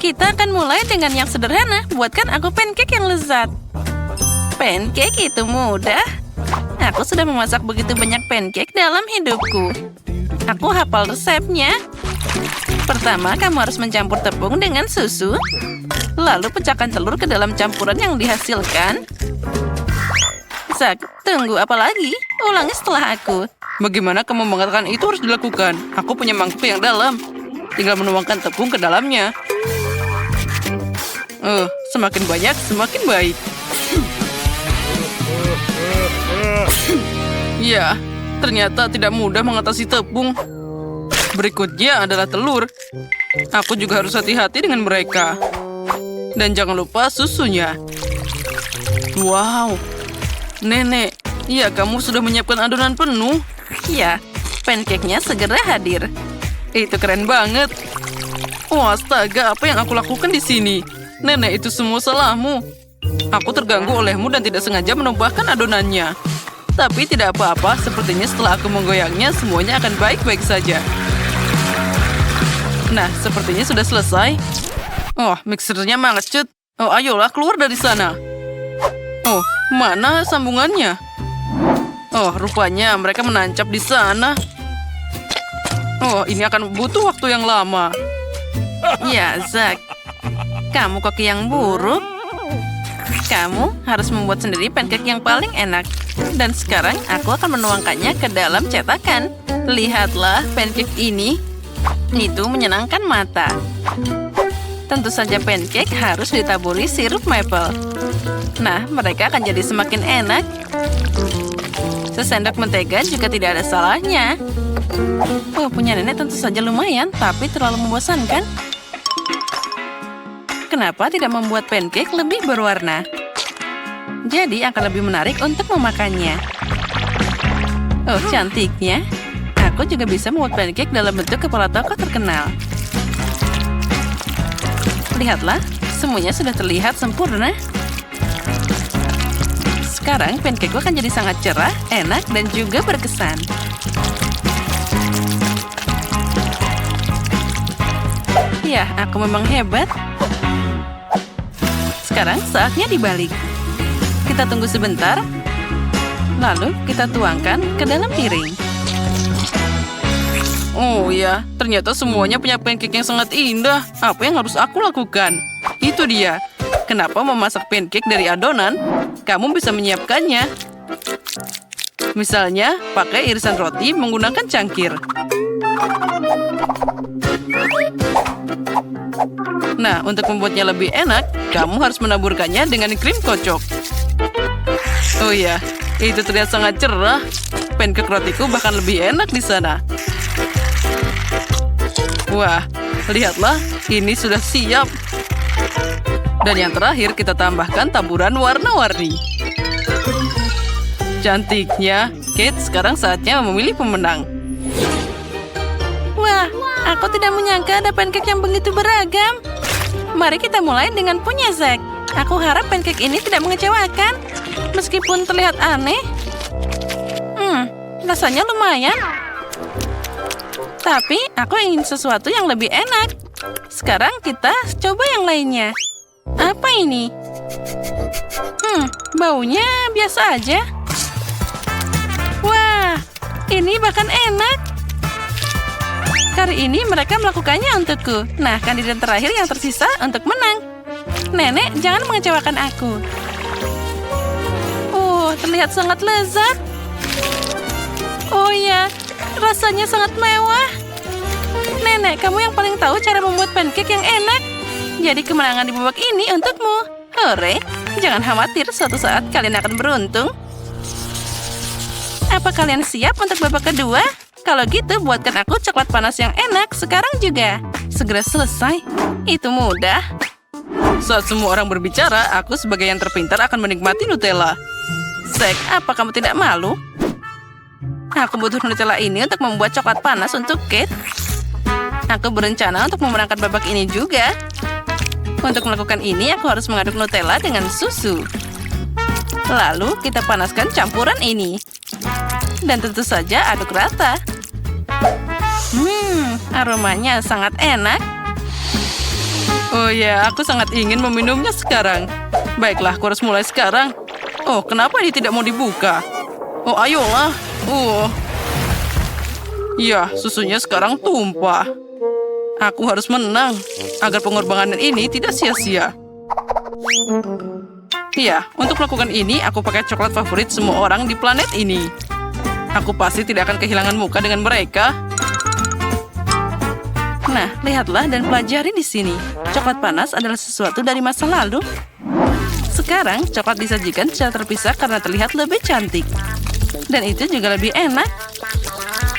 Kita akan mulai dengan yang sederhana. Buatkan aku pancake yang lezat. Pancake itu mudah. Aku sudah memasak begitu banyak pancake dalam hidupku. Aku hafal resepnya. Pertama, kamu harus mencampur tepung dengan susu. Lalu pecahkan telur ke dalam campuran yang dihasilkan. Zack, tunggu apa lagi? Ulangi setelah aku. Bagaimana kamu mengatakan itu harus dilakukan? Aku punya mangkuk yang dalam. Tinggal menuangkan tepung ke dalamnya. Semakin banyak, semakin baik. Ya, ternyata tidak mudah mengatasi tepung. Berikutnya adalah telur. Aku juga harus hati-hati dengan mereka. Dan jangan lupa susunya. Wow. Nenek, ya kamu sudah menyiapkan adonan penuh. Ya, pancake-nya segera hadir. Itu keren banget. Wah, astaga, apa yang aku lakukan di sini? Nenek, itu semua salahmu. Aku terganggu olehmu dan tidak sengaja menumpahkan adonannya. Tapi tidak apa-apa, sepertinya setelah aku menggoyangnya, semuanya akan baik-baik saja. Nah, sepertinya sudah selesai. Oh, mixernya mangecut. Oh, ayolah keluar dari sana. Oh, mana sambungannya? Oh, rupanya mereka menancap di sana. Oh, ini akan butuh waktu yang lama. Ya, Zack. Kamu koki yang buruk. Kamu harus membuat sendiri pancake yang paling enak. Dan sekarang aku akan menuangkannya ke dalam cetakan. Lihatlah pancake ini. Itu menyenangkan mata. Tentu saja pancake harus ditaburi sirup maple. Nah, mereka akan jadi semakin enak. Sesendok mentega juga tidak ada salahnya. Oh, punya nenek tentu saja lumayan, tapi terlalu membosankan. Kenapa tidak membuat pancake lebih berwarna? Jadi akan lebih menarik untuk memakannya. Oh, cantiknya. Aku juga bisa membuat pancake dalam bentuk kepala tokoh terkenal. Lihatlah, semuanya sudah terlihat sempurna. Sekarang pancake akan jadi sangat cerah, enak, dan juga berkesan. Ya, aku memang hebat. Sekarang saatnya dibalik. Kita tunggu sebentar. Lalu kita tuangkan ke dalam piring. Oh ya, ternyata semuanya punya pancake yang sangat indah. Apa yang harus aku lakukan? Itu dia. Kenapa memasak pancake dari adonan? Kamu bisa menyiapkannya. Misalnya, pakai irisan roti menggunakan cangkir. Nah, untuk membuatnya lebih enak, kamu harus menaburkannya dengan krim kocok. Oh ya, itu terlihat sangat cerah. Pancake rotiku bahkan lebih enak di sana. Wah, lihatlah, ini sudah siap. Dan yang terakhir kita tambahkan taburan warna-warni. Cantiknya, Kate, sekarang saatnya memilih pemenang. Wah, aku tidak menyangka ada pancake yang begitu beragam. Mari kita mulai dengan punya Zack. Aku harap pancake ini tidak mengecewakan. Meskipun terlihat aneh. Rasanya lumayan. Tapi aku ingin sesuatu yang lebih enak. Sekarang kita coba yang lainnya. Apa ini? Baunya biasa aja. Wah, ini bahkan enak. Kali ini mereka melakukannya untukku. Nah, kandidat terakhir yang tersisa untuk menang. Nenek, jangan mengecewakan aku. Terlihat sangat lezat. Oh ya, rasanya sangat mewah. Nenek, kamu yang paling tahu cara membuat pancake yang enak. Jadi kemenangan di babak ini untukmu. Hore, jangan khawatir, suatu saat kalian akan beruntung. Apa kalian siap untuk babak kedua? Kalau gitu, buatkan aku coklat panas yang enak sekarang juga. Segera selesai. Itu mudah. Saat semua orang berbicara, aku sebagai yang terpintar akan menikmati Nutella. Zack, apa kamu tidak malu? Aku butuh Nutella ini untuk membuat coklat panas untuk Kate. Aku berencana untuk memenangkan babak ini juga. Untuk melakukan ini, aku harus mengaduk Nutella dengan susu. Lalu, kita panaskan campuran ini. Dan tentu saja aduk rata. Aromanya sangat enak. Oh ya, aku sangat ingin meminumnya sekarang. Baiklah, aku harus mulai sekarang. Oh, kenapa ini tidak mau dibuka? Oh, ayolah. Ya, susunya sekarang tumpah. Aku harus menang agar pengorbanan ini tidak sia-sia. Ya, untuk melakukan ini, aku pakai coklat favorit semua orang di planet ini. Aku pasti tidak akan kehilangan muka dengan mereka. Nah, lihatlah dan pelajari di sini. Coklat panas adalah sesuatu dari masa lalu. Sekarang, coklat disajikan secara terpisah karena terlihat lebih cantik. Dan itu juga lebih enak.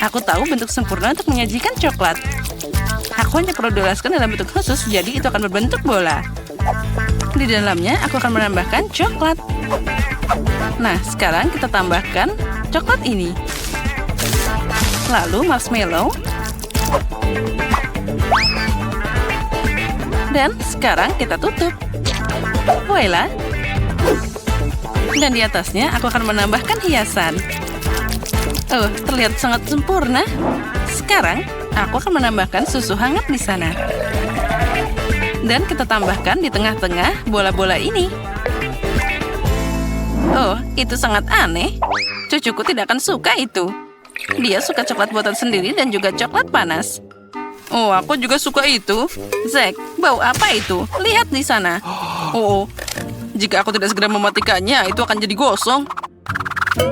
Aku tahu bentuk sempurna untuk menyajikan coklat. Aku hanya perlu dioleskan dalam bentuk khusus, jadi itu akan berbentuk bola. Di dalamnya, aku akan menambahkan coklat. Nah, sekarang kita tambahkan coklat ini. Lalu marshmallow. Dan sekarang kita tutup. Voila. Dan di atasnya aku akan menambahkan hiasan. Oh, terlihat sangat sempurna. Sekarang aku akan menambahkan susu hangat di sana. Dan kita tambahkan di tengah-tengah bola-bola ini. Oh, itu sangat aneh. Cucuku tidak akan suka itu. Dia suka coklat buatan sendiri dan juga coklat panas. Oh, aku juga suka itu. Zack, bau apa itu? Lihat di sana. Oh, jika aku tidak segera mematikannya, itu akan jadi gosong.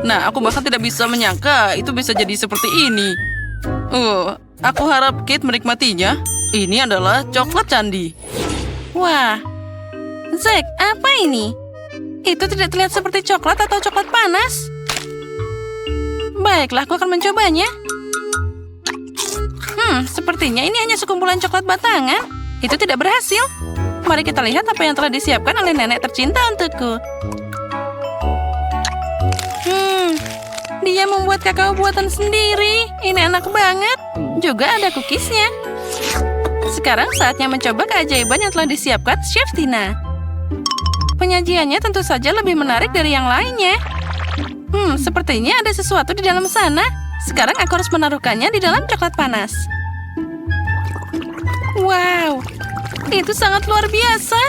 Nah, aku bahkan tidak bisa menyangka itu bisa jadi seperti ini. Oh, aku harap Kate menikmatinya. Ini adalah coklat candi. Wah, Zack, apa ini? Itu tidak terlihat seperti coklat atau coklat panas. Baiklah, aku akan mencobanya. Sepertinya ini hanya sekumpulan coklat batangan. Itu tidak berhasil. Mari kita lihat apa yang telah disiapkan oleh nenek tercinta untukku. Dia membuat kakao buatan sendiri. Ini enak banget. Juga ada cookiesnya. Sekarang saatnya mencoba keajaiban yang telah disiapkan Chef Tina. Penyajiannya tentu saja lebih menarik dari yang lainnya. Sepertinya ada sesuatu di dalam sana. Sekarang aku harus menaruhkannya di dalam coklat panas. Wow, itu sangat luar biasa.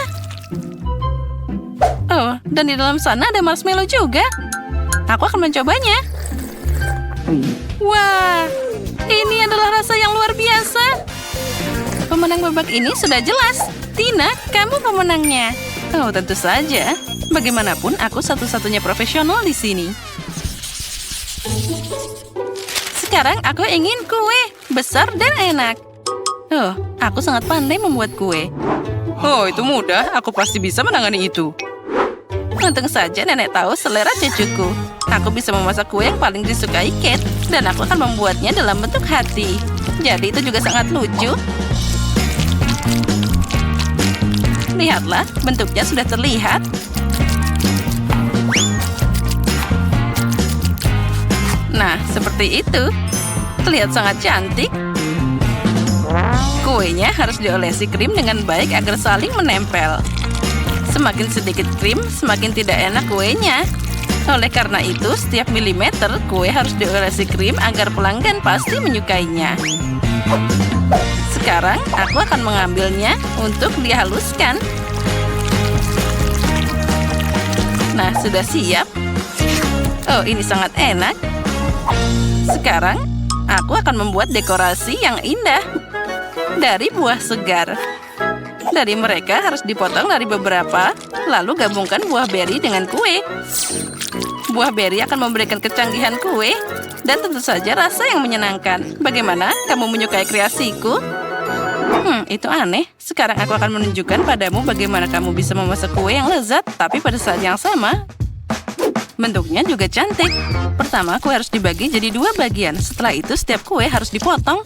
Oh, dan di dalam sana ada marshmallow juga. Aku akan mencobanya. Wah, ini adalah rasa yang luar biasa. Pemenang babak ini sudah jelas. Tina, kamu pemenangnya. Oh, tentu saja. Bagaimanapun, aku satu-satunya profesional di sini. Sekarang aku ingin kue besar dan enak. Oh, aku sangat pandai membuat kue. Oh, itu mudah. Aku pasti bisa menangani itu. Untung saja nenek tahu selera cucuku. Aku bisa memasak kue yang paling disukai Kate, dan aku akan membuatnya dalam bentuk hati. Jadi itu juga sangat lucu. Lihatlah, bentuknya sudah terlihat. Nah, seperti itu. Terlihat sangat cantik. Kuenya harus diolesi krim dengan baik agar saling menempel. Semakin sedikit krim, semakin tidak enak kuenya. Oleh karena itu, setiap milimeter kue harus diolesi krim agar pelanggan pasti menyukainya. Sekarang, aku akan mengambilnya untuk dihaluskan. Nah, sudah siap. Oh, ini sangat enak. Sekarang, aku akan membuat dekorasi yang indah dari buah segar. Dari mereka harus dipotong dari beberapa, lalu gabungkan buah beri dengan kue. Buah beri akan memberikan kecanggihan kue, dan tentu saja rasa yang menyenangkan. Bagaimana? Kamu menyukai kreasiku? Itu aneh. Sekarang aku akan menunjukkan padamu bagaimana kamu bisa memasak kue yang lezat, tapi pada saat yang sama, bentuknya juga cantik. Pertama, kue harus dibagi jadi 2 bagian. Setelah itu, setiap kue harus dipotong.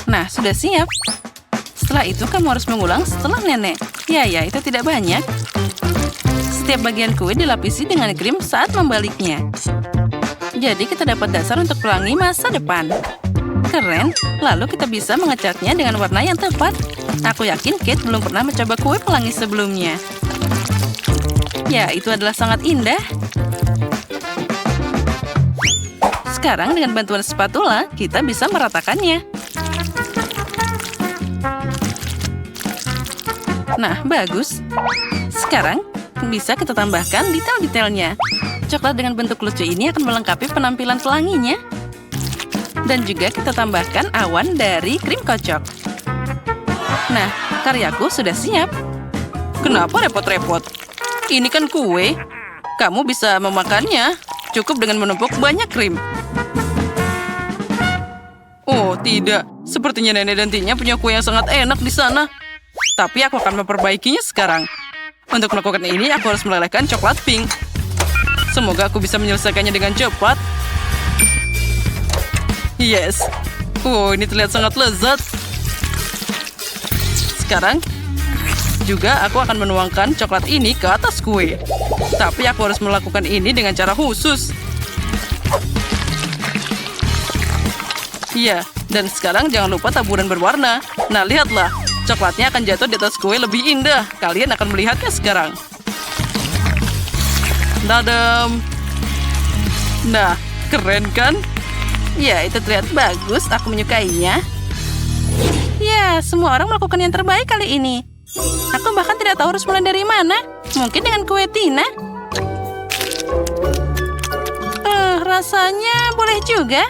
Nah, sudah siap. Setelah itu, kamu harus mengulang setelah nenek. Ya, itu tidak banyak. Setiap bagian kue dilapisi dengan krim saat membaliknya. Jadi, kita dapat dasar untuk pelangi masa depan. Keren. Lalu kita bisa ngecatnya dengan warna yang tepat. Aku yakin Kate belum pernah mencoba kue pelangi sebelumnya. Ya, itu adalah sangat indah. Sekarang dengan bantuan spatula, kita bisa meratakannya. Nah, bagus. Sekarang, bisa kita tambahkan detail-detailnya. Coklat dengan bentuk lucu ini akan melengkapi penampilan pelanginya. Dan juga kita tambahkan awan dari krim kocok. Nah, karyaku sudah siap. Kenapa repot-repot? Ini kan kue. Kamu bisa memakannya. Cukup dengan menumpuk banyak krim. Oh, tidak. Sepertinya nenek dan Tinya punya kue yang sangat enak di sana. Tapi aku akan memperbaikinya sekarang. Untuk melakukan ini, aku harus melelehkan coklat pink. Semoga aku bisa menyelesaikannya dengan cepat. Yes. Oh, ini terlihat sangat lezat. Sekarang, juga aku akan menuangkan coklat ini ke atas kue. Tapi aku harus melakukan ini dengan cara khusus. Iya, dan sekarang jangan lupa taburan berwarna. Nah, lihatlah. Coklatnya akan jatuh di atas kue lebih indah. Kalian akan melihatnya sekarang. Dadam. Nah, keren kan? Ya, itu terlihat bagus. Aku menyukainya. Ya, semua orang melakukan yang terbaik kali ini. Aku bahkan tidak tahu harus mulai dari mana. Mungkin dengan kue Tina. Rasanya boleh juga.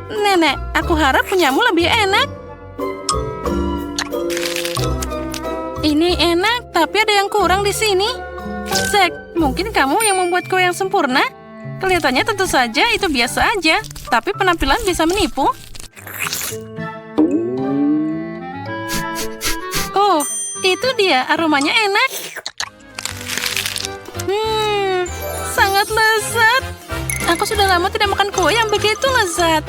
Nenek, aku harap punyamu lebih enak. Ini enak, tapi ada yang kurang di sini. Zack, mungkin kamu yang membuat kue yang sempurna? Kelihatannya tentu saja itu biasa aja, tapi penampilan bisa menipu. Oh, itu dia, aromanya enak. Sangat lezat. Aku sudah lama tidak makan kue yang begitu lezat.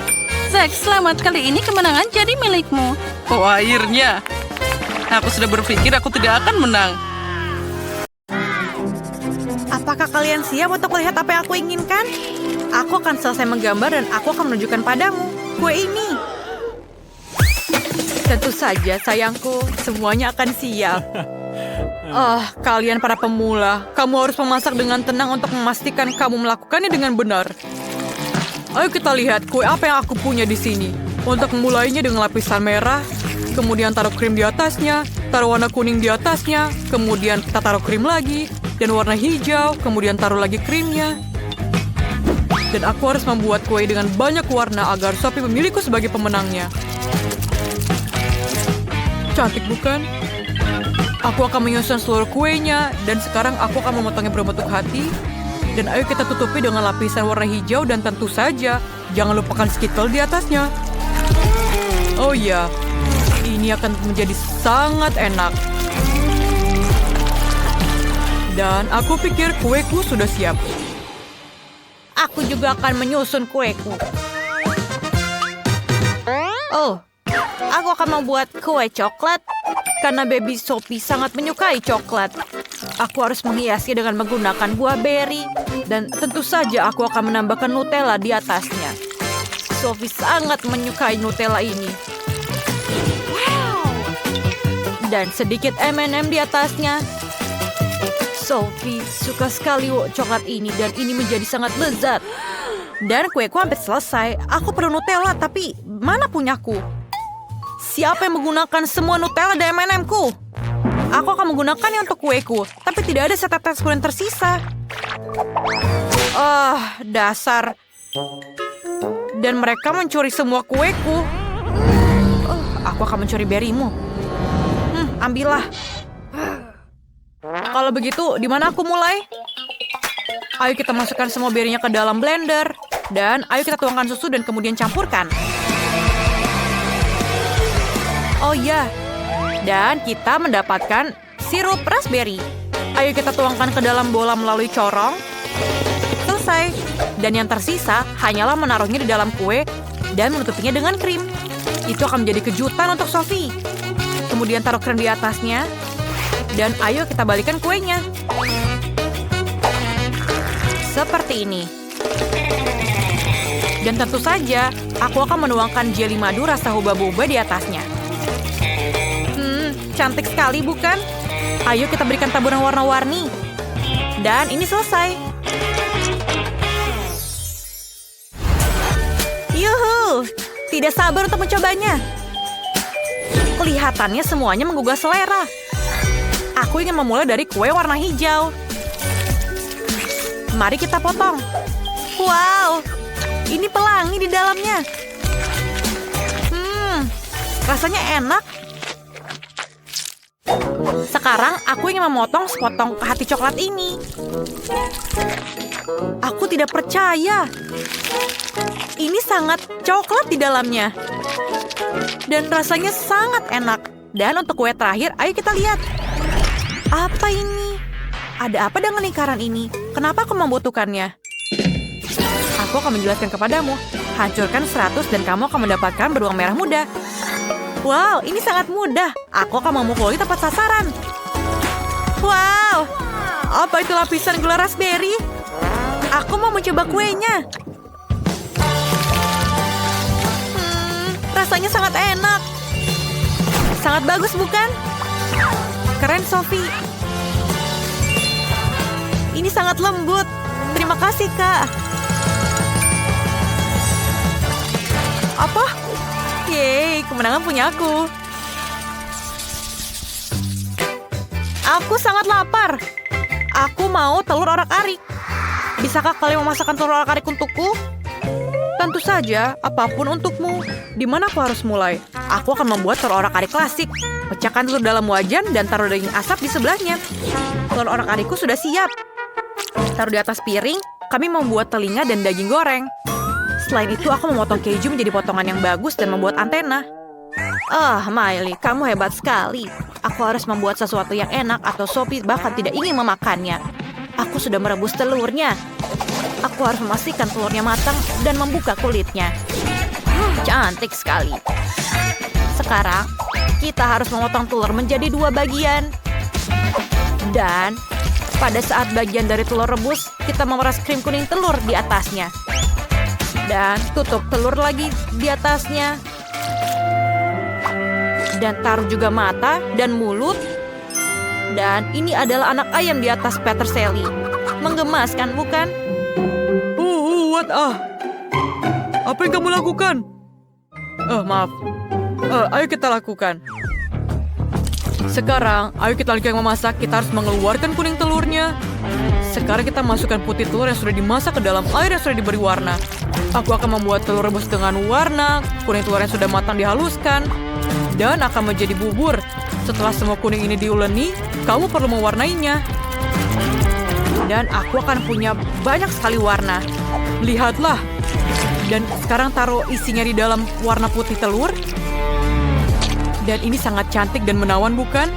Zack, selamat, kali ini kemenangan jadi milikmu. Oh, akhirnya. Aku sudah berpikir aku tidak akan menang. Apakah kalian siap untuk melihat apa yang aku inginkan? Aku akan selesai menggambar dan aku akan menunjukkan padamu kue ini. Tentu saja, sayangku, semuanya akan siap. Kalian para pemula, kamu harus memasak dengan tenang untuk memastikan kamu melakukannya dengan benar. Ayo kita lihat kue apa yang aku punya di sini. Untuk memulainya dengan lapisan merah, kemudian taruh krim di atasnya, taruh warna kuning di atasnya, kemudian kita taruh krim lagi, dan warna hijau, kemudian taruh lagi krimnya. Dan aku harus membuat kue dengan banyak warna agar Sophie memilihku sebagai pemenangnya. Cantik bukan? Aku akan menyusun seluruh kuenya, dan sekarang aku akan memotongnya berbentuk hati. Dan ayo kita tutupi dengan lapisan warna hijau dan tentu saja, jangan lupakan skittles di atasnya. Oh iya, ini akan menjadi sangat enak. Dan aku pikir kueku sudah siap. Aku juga akan menyusun kueku. Oh, aku akan membuat kue coklat. Karena baby Sophie sangat menyukai coklat. Aku harus menghiasnya dengan menggunakan buah beri. Dan tentu saja aku akan menambahkan Nutella di atasnya. Sophie sangat menyukai Nutella ini. Dan sedikit M&M di atasnya. Sophie suka sekali coklat ini dan ini menjadi sangat lezat. Dan kueku hampir selesai. Aku perlu Nutella, tapi mana punyaku? Siapa yang menggunakan semua Nutella dan M&M-ku? Aku akan menggunakannya untuk kueku, tapi tidak ada setetes pun yang tersisa. Dasar. Dan mereka mencuri semua kueku. Aku akan mencuri berimu. Ambillah. Kalau begitu, di mana aku mulai? Ayo kita masukkan semua berinya ke dalam blender. Dan ayo kita tuangkan susu dan kemudian campurkan. Oh iya. Dan kita mendapatkan sirup raspberry. Ayo kita tuangkan ke dalam bola melalui corong. Selesai. Dan yang tersisa hanyalah menaruhnya di dalam kue dan menutupinya dengan krim. Itu akan menjadi kejutan untuk Sophie. Kemudian taruh krim di atasnya. Dan ayo kita balikan kuenya. Seperti ini. Dan tentu saja, aku akan menuangkan jelly madu rasa huba-buba di atasnya. Cantik sekali bukan? Ayo kita berikan taburan warna-warni. Dan ini selesai. Yuhu! Tidak sabar untuk mencobanya. kelihatannya semuanya menggugah selera. Aku ingin memulai dari kue warna hijau. Mari kita potong. Wow, ini pelangi di dalamnya. Rasanya enak. Sekarang aku ingin memotong sepotong hati coklat ini. Aku tidak percaya. Ini sangat coklat di dalamnya. Dan rasanya sangat enak. Dan untuk kue terakhir, ayo kita lihat. Apa ini? Ada apa dengan lingkaran ini? Kenapa aku membutuhkannya? Aku akan menjelaskan kepadamu. Hancurkan 100 dan kamu akan mendapatkan beruang merah muda. Wow, ini sangat mudah. Aku akan memukuli tepat sasaran. Wow, apa itu lapisan gula raspberry? Aku mau mencoba kuenya. Rasanya sangat enak. Sangat bagus, bukan? Keren, Sophie. Ini sangat lembut. Terima kasih, Kak. Apa? Yeay, kemenangan punya aku. Aku sangat lapar. Aku mau telur orak-arik. Bisakah kalian memasakkan telur orak-arik untukku? Tentu saja, apapun untukmu. Di mana aku harus mulai? Aku akan membuat telur orak-arik klasik. Pecahkan telur dalam wajan dan taruh daging asap di sebelahnya. Telur orak-arikku sudah siap. Taruh di atas piring, kami membuat telinga dan daging goreng. Selain itu, aku memotong keju menjadi potongan yang bagus dan membuat antena. Miley, kamu hebat sekali. Aku harus membuat sesuatu yang enak atau Sophie bahkan tidak ingin memakannya. Aku sudah merebus telurnya. Aku harus memastikan telurnya matang dan membuka kulitnya. Cantik sekali. Sekarang, kita harus memotong telur menjadi 2 bagian. Dan pada saat bagian dari telur rebus, kita memeras krim kuning telur di atasnya. Dan tutup telur lagi di atasnya. Dan taruh juga mata dan mulut. Dan ini adalah anak ayam di atas peterseli. Menggemaskan, bukan? Apa yang kamu lakukan? Maaf. Ayo kita lakukan. Sekarang, ayo kita lanjutkan memasak. Kita harus mengeluarkan kuning telurnya. Sekarang kita masukkan putih telur yang sudah dimasak ke dalam air yang sudah diberi warna. Aku akan membuat telur rebus dengan warna. Kuning telur yang sudah matang dihaluskan. Dan akan menjadi bubur. Setelah semua kuning ini diuleni, kamu perlu mewarnainya. Dan aku akan punya banyak sekali warna. Lihatlah. Dan sekarang taruh isinya di dalam warna putih telur. Dan ini sangat cantik dan menawan, bukan?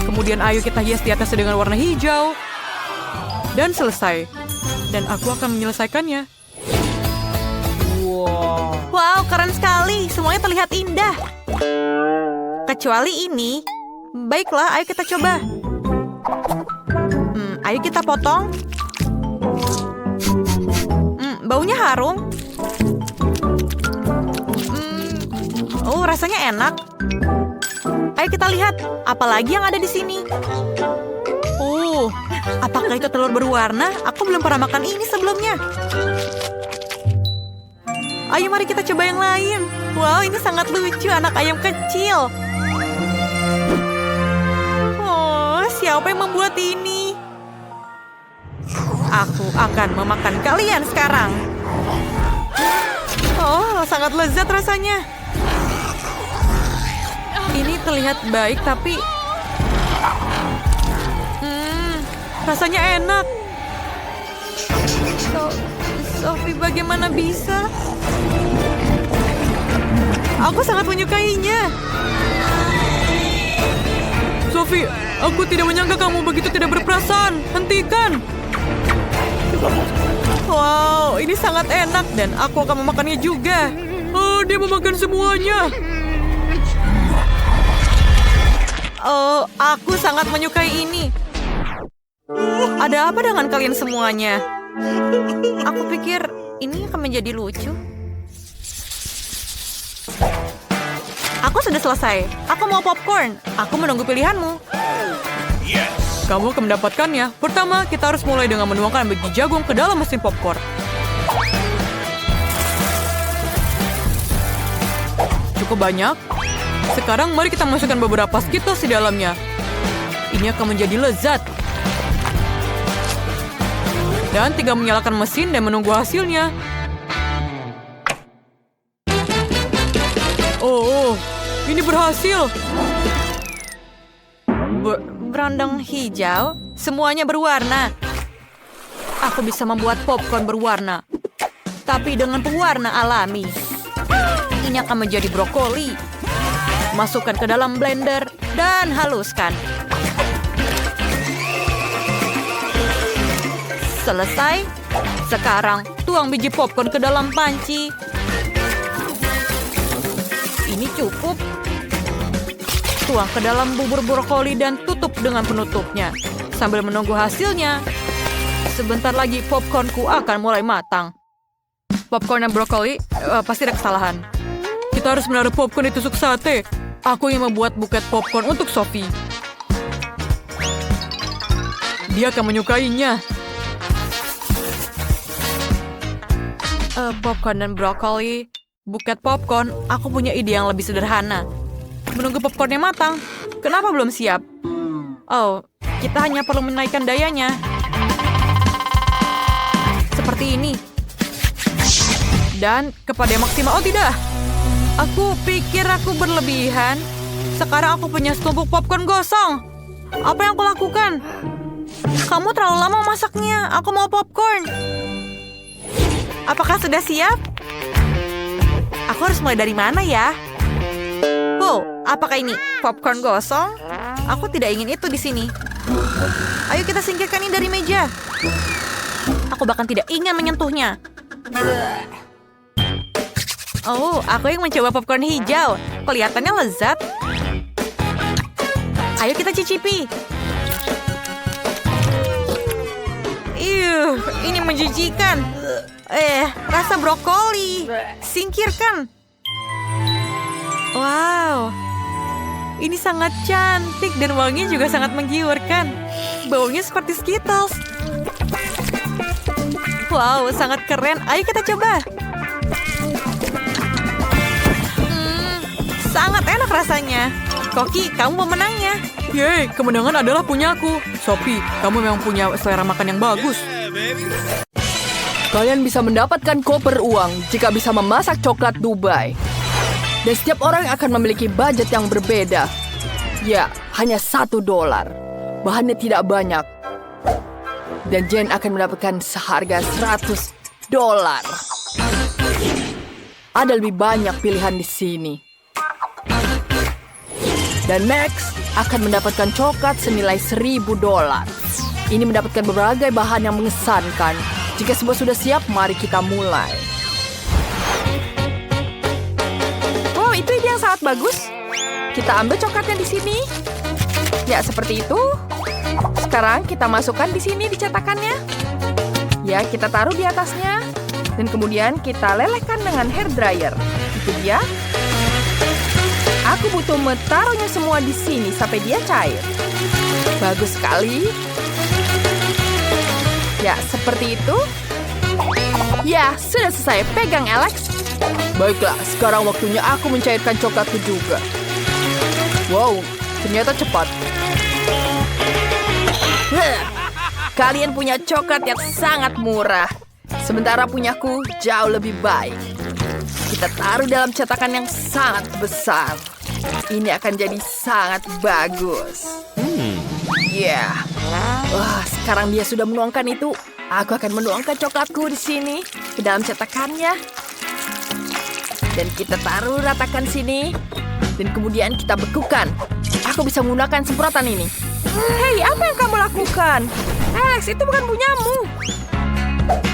Kemudian ayo kita hias di atasnya dengan warna hijau. Dan selesai. Dan aku akan menyelesaikannya. Wow, keren sekali. Semuanya terlihat indah. Kecuali ini. Baiklah, ayo kita coba. Ayo kita potong. Baunya harum. Rasanya enak. Ayo kita lihat, apa lagi yang ada di sini? Apakah itu telur berwarna? Aku belum pernah makan ini sebelumnya. Ayo mari kita coba yang lain. Wow, ini sangat lucu, anak ayam kecil. Siapa yang membuat ini? Aku akan memakan kalian sekarang. Sangat lezat rasanya. Ini terlihat baik, tapi rasanya enak. Sophie, bagaimana bisa? Aku sangat menyukainya. Sophie, aku tidak menyangka kamu begitu tidak berperasaan. Hentikan. Wow, ini sangat enak dan aku akan memakannya juga. Dia memakan semuanya. Aku sangat menyukai ini. Ada apa dengan kalian semuanya? Aku pikir ini akan menjadi lucu. Aku sudah selesai. Aku mau popcorn. Aku menunggu pilihanmu. Kamu akan mendapatkannya. Pertama, kita harus mulai dengan menuangkan biji jagung ke dalam mesin popcorn. Cukup banyak. Sekarang mari kita masukkan beberapa Skittles di dalamnya. Ini akan menjadi lezat. Dan tinggal menyalakan mesin dan menunggu hasilnya. Oh, ini berhasil. Berondong hijau, semuanya berwarna. Aku bisa membuat popcorn berwarna, tapi dengan pewarna alami. Ini akan menjadi brokoli. Masukkan ke dalam blender dan haluskan. Selesai. Sekarang tuang biji popcorn ke dalam panci. Ini cukup. Tuang ke dalam bubur brokoli dan tutup dengan penutupnya. Sambil menunggu hasilnya. Sebentar lagi popcornku akan mulai matang. Popcorn dan brokoli pasti ada kesalahan. Kita harus menaruh popcorn di tusuk sate. Aku yang membuat buket popcorn untuk Sophie. Dia akan menyukainya. Popcorn dan brokoli. Buket popcorn, aku punya ide yang lebih sederhana. Menunggu popcornnya matang. Kenapa belum siap? Oh, kita hanya perlu menaikkan dayanya. Seperti ini. Dan kepada yang maksimal. Oh tidak. Aku pikir aku berlebihan. Sekarang aku punya setumpuk popcorn gosong. Apa yang aku lakukan? Kamu terlalu lama masaknya. Aku mau popcorn. Apakah sudah siap? Aku harus mulai dari mana ya? Oh, apakah ini popcorn gosong? Aku tidak ingin itu di sini. Ayo kita singkirkan ini dari meja. Aku bahkan tidak ingin menyentuhnya. Oh, aku yang mencoba popcorn hijau. Kelihatannya lezat. Ayo kita cicipi. Ini menjijikan. Rasa brokoli. Singkirkan. Wow. Ini sangat cantik dan wanginya juga sangat menggiurkan. Baunya seperti Skittles. Wow, sangat keren. Ayo kita coba. Sangat enak rasanya. Koki, kamu pemenangnya. Yeay, kemenangan adalah punyaku. Sophie, kamu memang punya selera makan yang bagus. Kalian bisa mendapatkan koper uang jika bisa memasak coklat Dubai. Dan setiap orang akan memiliki budget yang berbeda. Ya, hanya $1. Bahannya tidak banyak. Dan Jen akan mendapatkan seharga $100. Ada lebih banyak pilihan di sini. Dan Max akan mendapatkan coklat senilai $1.000. Ini mendapatkan berbagai bahan yang mengesankan. Jika semua sudah siap, mari kita mulai. Wow, itu ide yang sangat bagus. Kita ambil coklatnya di sini. Ya, seperti itu. Sekarang kita masukkan di sini di cetakannya. Ya, kita taruh di atasnya. Dan kemudian kita lelehkan dengan hair dryer. Itu dia. Aku butuh taruhnya semua di sini sampai dia cair. Bagus sekali. Ya, seperti itu. Ya, sudah selesai. Pegang, Alex. Baiklah, sekarang waktunya aku mencairkan coklatku juga. Wow, ternyata cepat. Kalian punya coklat yang sangat murah. Sementara punyaku jauh lebih baik. Kita taruh dalam cetakan yang sangat besar. Ini akan jadi sangat bagus. Ya. Wah, sekarang dia sudah menuangkan itu. Aku akan menuangkan coklatku di sini ke dalam cetakannya. Dan kita taruh ratakan sini. Dan kemudian kita bekukan. Aku bisa menggunakan semprotan ini. Hei, apa yang kamu lakukan? Alex, itu bukan punyamu.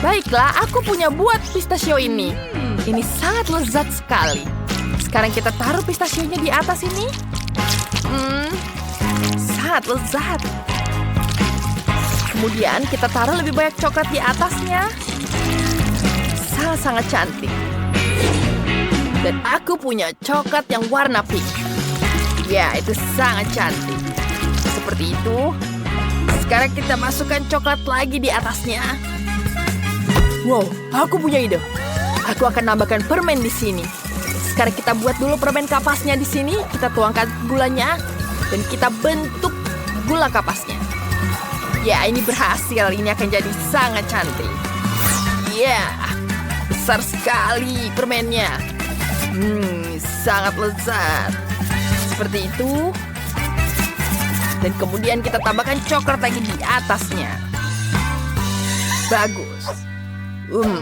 Baiklah, aku punya buat pistachio ini. Ini sangat lezat sekali. Sekarang kita taruh pistachionya di atas ini. Sangat lezat. Kemudian kita taruh lebih banyak coklat di atasnya. Sangat-sangat cantik. Dan aku punya coklat yang warna pink. Ya, itu sangat cantik. Seperti itu. Sekarang kita masukkan coklat lagi di atasnya. Wow, aku punya ide. Aku akan tambahkan permen di sini. Sekarang kita buat dulu permen kapasnya di sini. Kita tuangkan gulanya dan kita bentuk gula kapasnya. Ya, ini berhasil. Ini akan jadi sangat cantik. Ya, besar sekali permennya. Sangat lezat. Seperti itu. Dan kemudian kita tambahkan coklat lagi di atasnya. Bagus.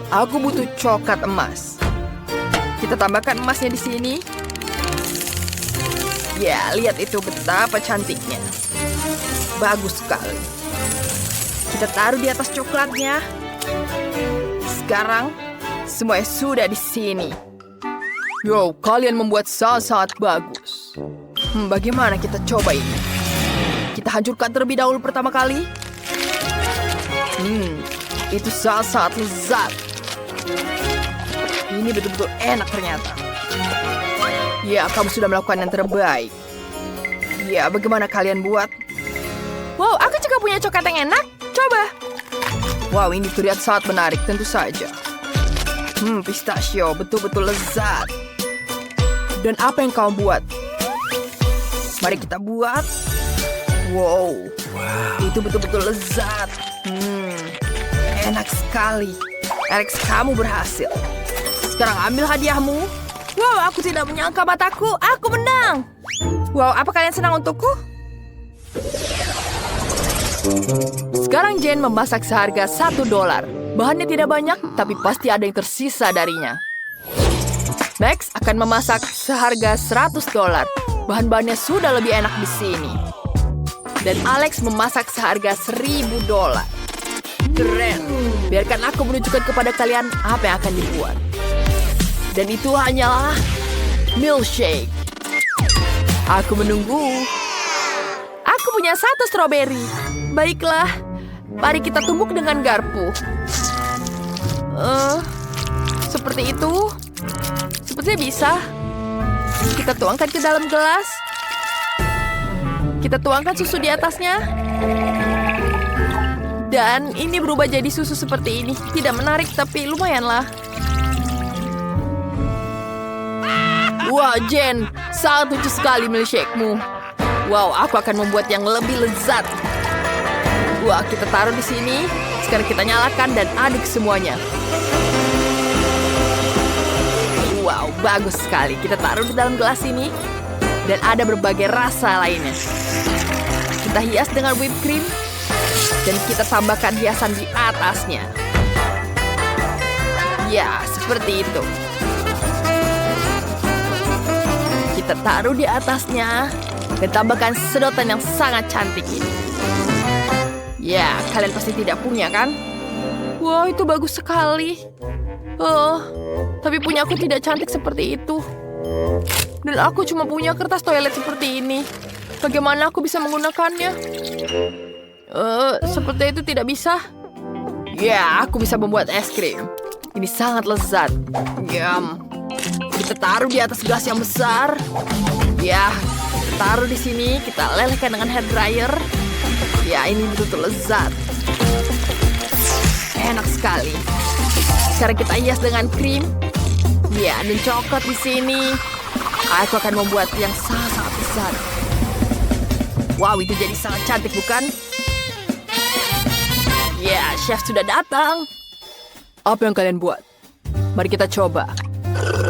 Aku butuh coklat emas. Kita tambahkan emasnya di sini. Ya, lihat itu betapa cantiknya. Bagus sekali. Kita taruh di atas coklatnya. Sekarang, semuanya sudah di sini. Yo, kalian membuat sangat bagus. Bagaimana kita coba ini? Kita hancurkan terlebih dahulu pertama kali. Itu sangat lezat. Ini betul-betul enak ternyata. Ya, kamu sudah melakukan yang terbaik. Ya, bagaimana kalian buat? Wow, aku juga punya coklat yang enak. Coba. Wow, ini terlihat sangat menarik, tentu saja. Pistachio, betul-betul lezat. Dan apa yang kamu buat? Mari kita buat. Wow. Itu betul-betul lezat. Enak sekali. Alex, kamu berhasil. Sekarang ambil hadiahmu. Wow, aku tidak menyangka mataku. Aku menang. Wow, apa kalian senang untukku? Sekarang Jane memasak seharga $1. Bahannya tidak banyak, tapi pasti ada yang tersisa darinya. Max akan memasak seharga $100. Bahan-bahannya sudah lebih enak di sini. Dan Alex memasak seharga $1.000. Keren. Biarkan aku menunjukkan kepada kalian apa yang akan dibuat. Dan itu hanyalah milkshake. Aku menunggu. Aku punya 1 stroberi. Baiklah, mari kita tumbuk dengan garpu. Seperti itu. Sepertinya bisa. Kita tuangkan ke dalam gelas. Kita tuangkan susu di atasnya. Dan ini berubah jadi susu seperti ini. Tidak menarik, tapi lumayanlah. Wah, Jen, sangat lucu sekali milkshake-mu. Wow, aku akan membuat yang lebih lezat. Wah, kita taruh di sini. Sekarang kita nyalakan dan aduk semuanya. Wow, bagus sekali. Kita taruh di dalam gelas ini. Dan ada berbagai rasa lainnya. Kita hias dengan whipped cream. Dan kita tambahkan hiasan di atasnya. Ya, seperti itu. Kita taruh di atasnya. Dan tambahkan sedotan yang sangat cantik ini. Ya, kalian pasti tidak punya kan? Wow, itu bagus sekali. Tapi punya aku tidak cantik seperti itu. Dan aku cuma punya kertas toilet seperti ini. Bagaimana aku bisa menggunakannya? Seperti itu tidak bisa. Ya, aku bisa membuat es krim. Ini sangat lezat. Yum. Kita taruh di atas gelas yang besar. Ya, kita taruh di sini. Kita lelehkan dengan hair dryer. Ya, ini betul-betul lezat. Enak sekali. Sekarang kita hias dengan krim. Ya, dan coklat di sini. Aku akan membuat yang sangat besar. Wow, itu jadi sangat cantik, bukan? Ya, chef sudah datang. Apa yang kalian buat? Mari kita coba.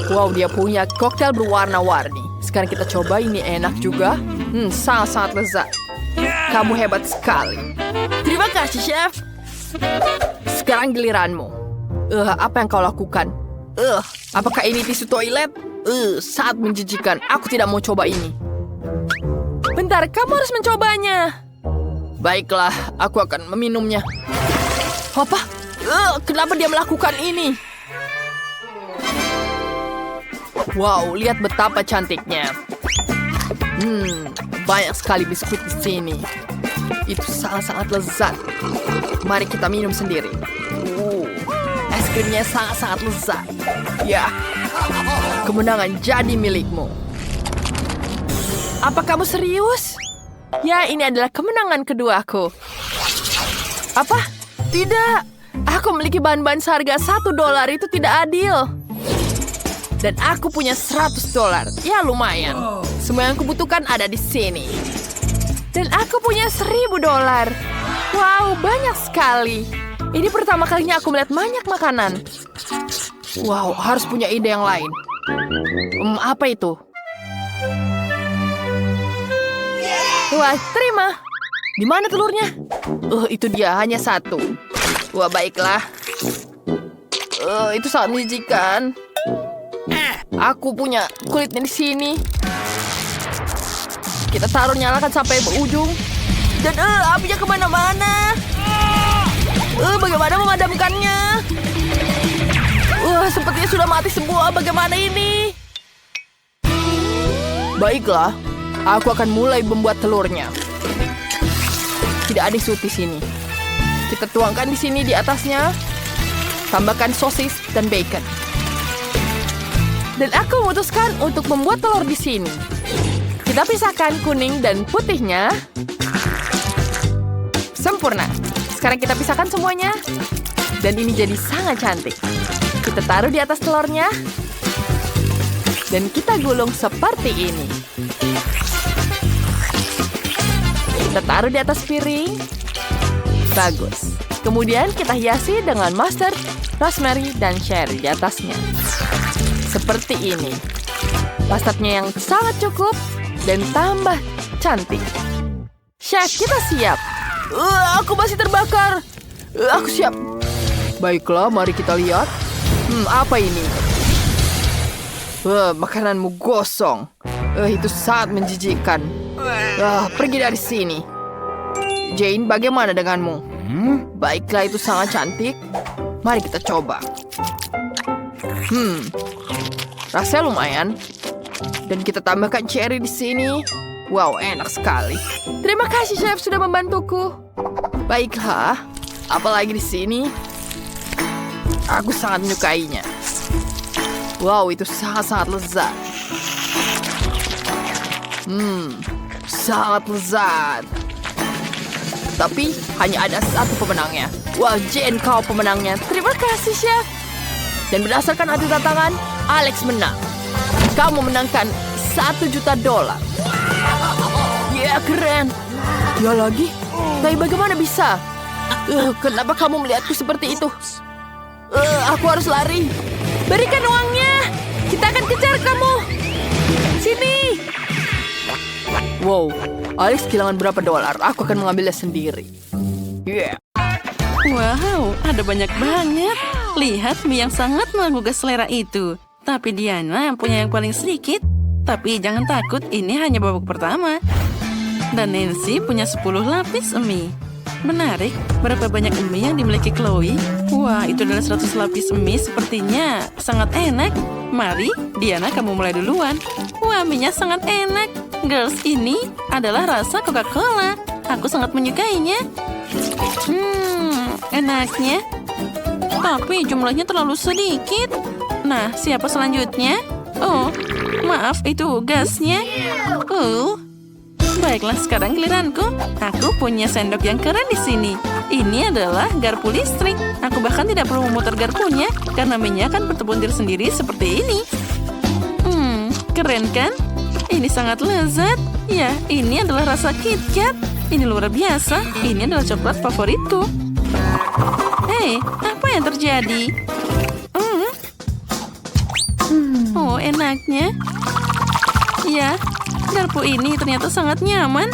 Wow, dia punya koktail berwarna-warni. Sekarang kita coba, ini enak juga. Sangat-sangat lezat. Kamu hebat sekali. Terima kasih, chef. Sekarang giliranmu. Apa yang kau lakukan? Apakah ini tisu toilet? Sangat menjijikan. Aku tidak mau coba ini. Bentar, kamu harus mencobanya. Baiklah, aku akan meminumnya. Apa? Kenapa dia melakukan ini? Wow, lihat betapa cantiknya. Banyak sekali biskuit di sini. Itu sangat-sangat lezat. Mari kita minum sendiri. Es krimnya sangat-sangat lezat. Ya, kemenangan jadi milikmu. Apa kamu serius? Ya, ini adalah kemenangan keduaku. Apa? Tidak. Aku memiliki bahan-bahan seharga $1. Itu tidak adil. Dan aku punya $100. Ya lumayan. Semua yang kubutuhkan ada di sini. Dan aku punya $1000. Wow, banyak sekali. Ini pertama kalinya aku melihat banyak makanan. Wow, harus punya ide yang lain. Apa itu? Wah, terima. Di mana telurnya? Itu dia, hanya 1. Wah, baiklah. Itu sangat menjijikan. Aku punya kulitnya di sini. Kita taruh, nyalakan sampai berujung. Dan apinya kemana-mana. Bagaimana memadamkannya? Sepertinya sudah mati semua. Bagaimana ini? Baiklah, aku akan mulai membuat telurnya. Tidak ada suit di sini. Kita tuangkan di sini di atasnya. Tambahkan sosis dan bacon. Dan aku memutuskan untuk membuat telur di sini. Kita pisahkan kuning dan putihnya. Sempurna. Sekarang kita pisahkan semuanya. Dan ini jadi sangat cantik. Kita taruh di atas telurnya. Dan kita gulung seperti ini. Kita taruh di atas piring. Bagus. Kemudian kita hiasi dengan mustard, rosemary, dan cherry di atasnya. Seperti ini. Mustardnya yang sangat cukup dan tambah cantik. Chef, kita siap. Aku masih terbakar. Aku siap. Baiklah, mari kita lihat. Apa ini? Makananmu gosong. Itu sangat menjijikkan. Pergi dari sini. Jane, bagaimana denganmu? Baiklah, itu sangat cantik. Mari kita coba. Rasanya lumayan. Dan kita tambahkan cherry di sini. Wow, enak sekali. Terima kasih, chef, sudah membantuku. Baiklah, apalagi di sini? Aku sangat menyukainya. Wow, itu sangat-sangat lezat. Sangat lezat. Tapi hanya ada satu pemenangnya. Wah, Jane, kau pemenangnya. Terima kasih, chef. Dan berdasarkan adu tantangan, Alex menang. Kamu memenangkan $1 juta. Ya, keren. Ya lagi? Tapi bagaimana bisa? Kenapa kamu melihatku seperti itu? Aku harus lari. Berikan uangnya. Kita akan kejar kamu. Sini. Wow, Alex kehilangan berapa $? Aku akan mengambilnya sendiri. Yeah. Wow, ada banyak banget. Lihat mie yang sangat menggugah selera itu. Tapi Diana punya yang paling sedikit. Tapi jangan takut, ini hanya babak pertama. Dan Nancy punya 10 lapis mie. Menarik, berapa banyak mie yang dimiliki Chloe? Wah, itu adalah 100 lapis mie, sepertinya sangat enak. Mari, Diana, kamu mulai duluan. Wah, mie-nya sangat enak. Girls, ini adalah rasa Coca-Cola. Aku sangat menyukainya. Enaknya. Tapi jumlahnya terlalu sedikit. Nah, siapa selanjutnya? Oh, maaf, itu gasnya. Baiklah, sekarang giliranku. Aku punya sendok yang keren di sini. Ini adalah garpu listrik. Aku bahkan tidak perlu memutar garpunya, karena mie-nya akan bertebuntir sendiri seperti ini. Keren kan? Ini sangat lezat. Ya, ini adalah rasa KitKat. Ini luar biasa. Ini adalah coklat favoritku. Hei, apa yang terjadi? Oh, enaknya. Ya, garpu ini ternyata sangat nyaman.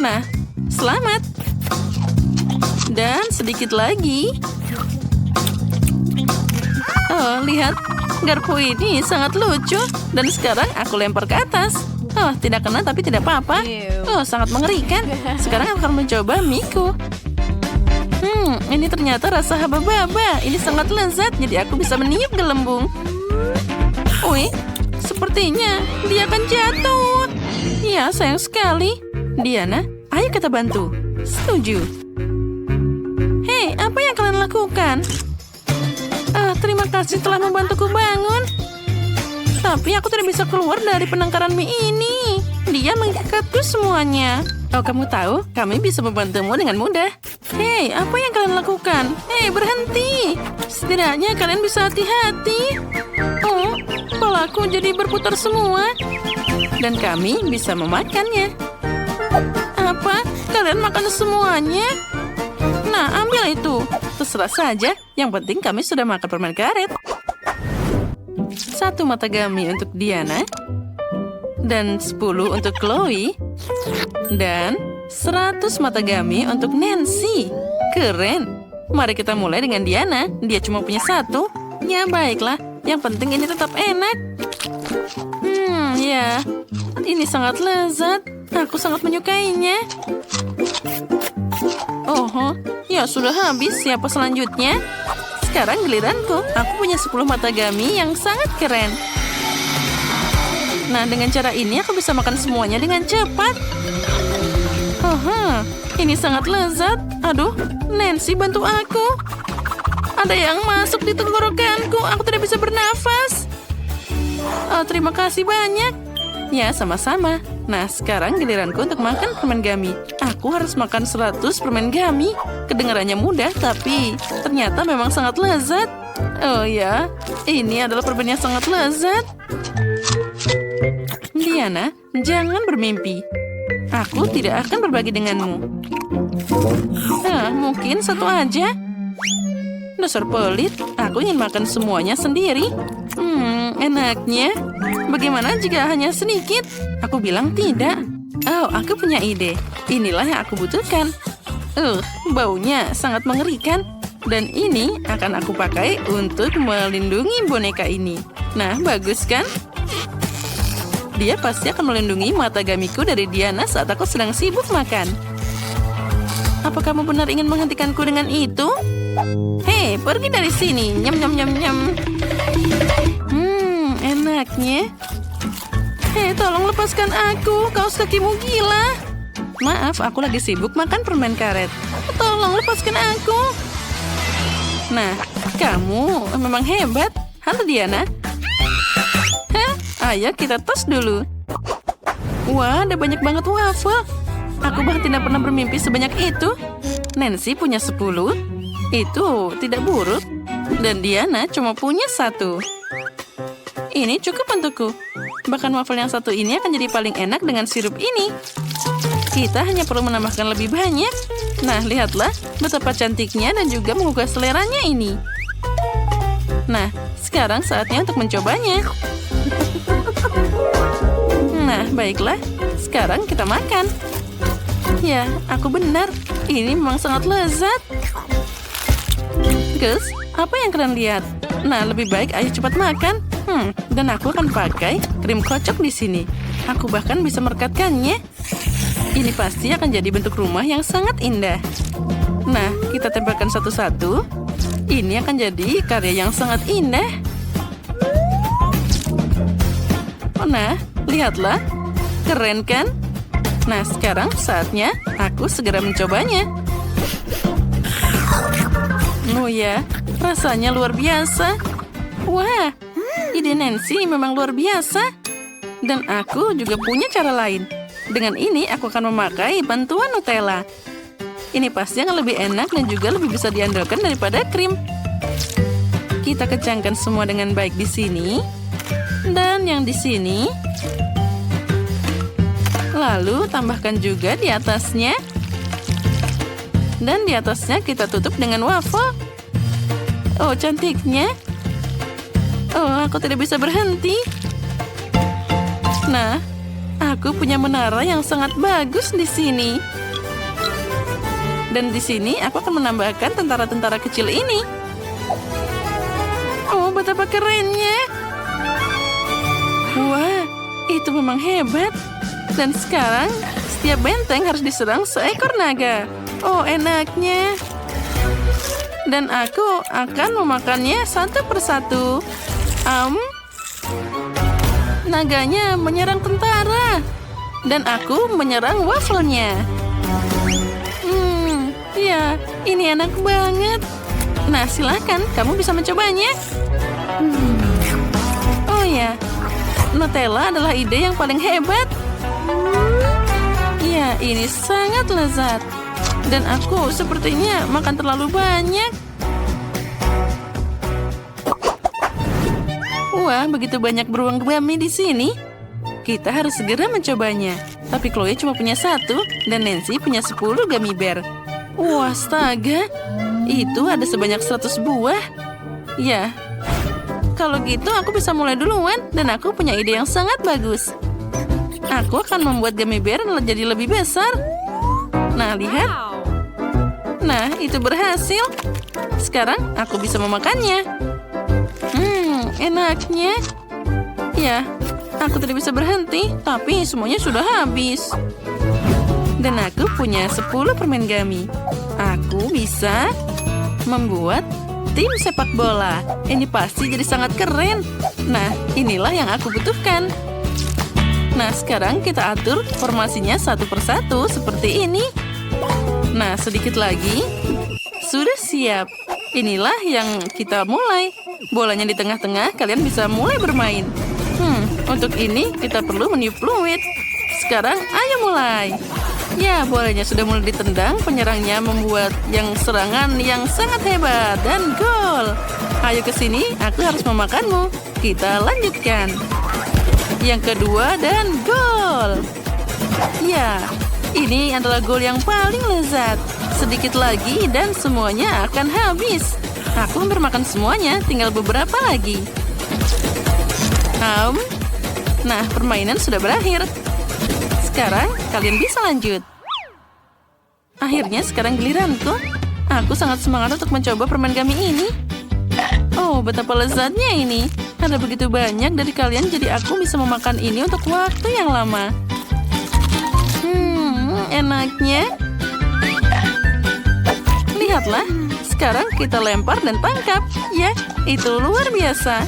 Nah, selamat. Dan sedikit lagi. Oh, lihat. Garpu ini sangat lucu. Dan sekarang aku lempar ke atas. Oh, tidak kena tapi tidak apa-apa. Oh, sangat mengerikan. Sekarang aku akan mencoba miku. Ini ternyata rasa haba-baba. Ini sangat lezat, jadi aku bisa meniup gelembung. Wih, sepertinya dia akan jatuh. Ya, sayang sekali. Diana, ayo kita bantu. Setuju. Hei, apa yang kalian lakukan? Terima kasih telah membantuku bangun. Tapi aku tidak bisa keluar dari penangkaran mie ini. Dia mengikatku semuanya. Oh, kamu tahu, kami bisa membantumu dengan mudah. Hei, apa yang kalian lakukan? Hei, berhenti. Setidaknya kalian bisa hati-hati. Oh, kepalaku jadi berputar semua. Dan kami bisa memakannya. Apa? Kalian makan semuanya? Nah, ambil itu. Terserah saja. Yang penting kami sudah makan permen karet. 1 mata gami untuk Diana. Dan 10 untuk Chloe. Dan 100 mata gami untuk Nancy. Keren. Mari kita mulai dengan Diana. Dia cuma punya 1. Ya, baiklah. Yang penting ini tetap enak. Ya. Ini sangat lezat. Aku sangat menyukainya. Oh, ya sudah habis. Siapa selanjutnya? Sekarang giliranku. Aku punya 10 mata gami yang sangat keren. Nah, dengan cara ini aku bisa makan semuanya dengan cepat. Ini sangat lezat. Aduh, Nancy bantu aku. Ada yang masuk di tenggorokanku. Aku tidak bisa bernafas. Oh, terima kasih banyak. Ya, sama-sama. Nah, sekarang giliranku untuk makan permen gami. Aku harus makan 100 permen gami. Kedengarannya mudah, tapi ternyata memang sangat lezat. Oh ya, ini adalah permen yang sangat lezat. Diana, jangan bermimpi. Aku tidak akan berbagi denganmu. Mungkin 1 aja. Dasar pelit, aku ingin makan semuanya sendiri. Enaknya. Bagaimana jika hanya sedikit? Aku bilang tidak. Oh, aku punya ide. Inilah yang aku butuhkan. Baunya sangat mengerikan. Dan ini akan aku pakai untuk melindungi boneka ini. Nah, bagus kan? Dia pasti akan melindungi mata gamiku dari Diana saat aku sedang sibuk makan. Apa kamu benar ingin menghentikanku dengan itu? Hei, pergi dari sini. Nyam, nyam, nyam, nyam. Enaknya. Hei, tolong lepaskan aku. Kaos kakimu gila. Maaf, aku lagi sibuk makan permen karet. Tolong lepaskan aku. Nah, kamu memang hebat. Halo, Diana. Ayo kita tos dulu. Wah, ada banyak banget waffle. Aku bahkan tidak pernah bermimpi sebanyak itu. Nancy punya 10. Itu tidak buruk. Dan Diana cuma punya 1. Ini cukup untukku. Bahkan waffle yang 1 ini akan jadi paling enak dengan sirup ini. Kita hanya perlu menambahkan lebih banyak. Nah, lihatlah betapa cantiknya dan juga menggugah seleranya ini. Nah, sekarang saatnya untuk mencobanya. Nah, baiklah. Sekarang kita makan. Ya, aku benar. Ini memang sangat lezat. Gus, apa yang kalian lihat? Nah, lebih baik ayo cepat makan. Dan aku akan pakai krim kocok di sini. Aku bahkan bisa merekatkannya. Ini pasti akan jadi bentuk rumah yang sangat indah. Nah, kita tempelkan satu-satu. Ini akan jadi karya yang sangat indah. Nah, lihatlah. Keren kan? Nah, sekarang saatnya aku segera mencobanya. Oh ya, rasanya luar biasa. Wah, ide Nancy memang luar biasa. Dan aku juga punya cara lain. Dengan ini aku akan memakai bantuan Nutella. Ini pasti akan lebih enak dan juga lebih bisa diandalkan daripada krim. Kita kencangkan semua dengan baik di sini. Dan yang di sini. Lalu tambahkan juga di atasnya. Dan di atasnya kita tutup dengan waffle. Oh, cantiknya. Oh, aku tidak bisa berhenti. Nah, aku punya menara yang sangat bagus di sini. Dan di sini aku akan menambahkan tentara-tentara kecil ini. Oh, betapa kerennya. Wah, itu memang hebat. Dan sekarang, setiap benteng harus diserang seekor naga. Oh, enaknya. Dan aku akan memakannya satu persatu. Naganya menyerang tentara. Dan aku menyerang waffle-nya. Ya, ini enak banget. Nah, silakan, kamu bisa mencobanya. Oh ya, Nutella adalah ide yang paling hebat. Ya, ini sangat lezat. Dan aku sepertinya makan terlalu banyak. Wah, begitu banyak beruang gummy di sini. Kita harus segera mencobanya. Tapi Chloe cuma punya 1 dan Nancy punya 10 gummy bear. Wah, astaga. Itu ada sebanyak 100 buah. Ya, kalau gitu aku bisa mulai duluan dan aku punya ide yang sangat bagus. Aku akan membuat gummy bear jadi lebih besar. Nah, lihat. Nah, itu berhasil. Sekarang aku bisa memakannya. Enaknya. Ya, aku tidak bisa berhenti, tapi semuanya sudah habis. Dan aku punya 10 permen gummy. Aku bisa membuat tim sepak bola. Ini pasti jadi sangat keren. Nah, inilah yang aku butuhkan. Nah, sekarang kita atur formasinya satu persatu seperti ini. Nah, sedikit lagi. Sudah siap. Inilah yang kita mulai. Bolanya di tengah-tengah, kalian bisa mulai bermain. Untuk ini kita perlu meniup fluid. Sekarang, ayo mulai. Ya, bolanya sudah mulai ditendang. Penyerangnya membuat yang serangan yang sangat hebat. Dan gol. Ayo ke sini, aku harus memakanmu. Kita lanjutkan. Yang kedua dan gol. Ya, ini adalah gol yang paling lezat. Sedikit lagi dan semuanya akan habis. Aku hampir makan semuanya, tinggal beberapa lagi. Nah, permainan sudah berakhir. Sekarang kalian bisa lanjut. Akhirnya sekarang giliranku. Aku sangat semangat untuk mencoba permen gummy ini. Oh, betapa lezatnya ini. Ada begitu banyak dari kalian, jadi aku bisa memakan ini untuk waktu yang lama. Enaknya. Lihatlah, sekarang kita lempar dan tangkap. Ya, itu luar biasa.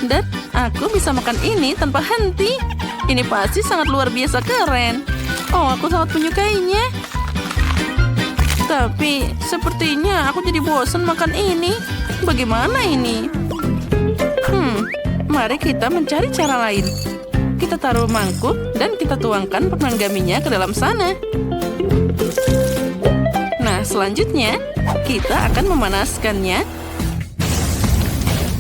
Dan aku bisa makan ini tanpa henti. Ini pasti sangat luar biasa keren. Oh, aku sangat menyukainya. Tapi, sepertinya aku jadi bosan makan ini. Bagaimana ini? Mari kita mencari cara lain. Kita taruh mangkuk dan kita tuangkan permen gummy-nya ke dalam sana. Nah, selanjutnya kita akan memanaskannya.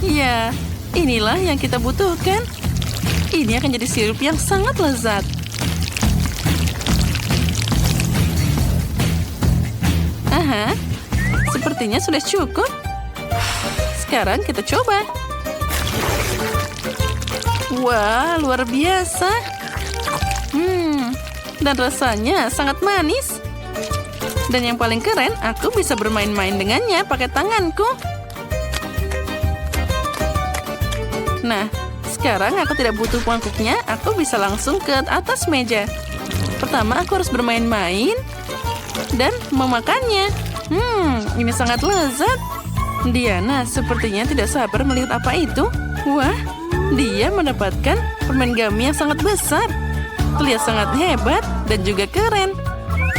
Ya, inilah yang kita butuhkan. Ini akan jadi sirup yang sangat lezat. Aha, sepertinya sudah cukup. Sekarang kita coba. Wah, luar biasa. Dan rasanya sangat manis. Dan yang paling keren, aku bisa bermain-main dengannya pakai tanganku. Nah, sekarang aku tidak butuh mangkuknya, aku bisa langsung ke atas meja. Pertama, aku harus bermain-main dan memakannya. Ini sangat lezat. Diana sepertinya tidak sabar melihat apa itu. Wah, dia mendapatkan permen gummy yang sangat besar. Terlihat sangat hebat dan juga keren.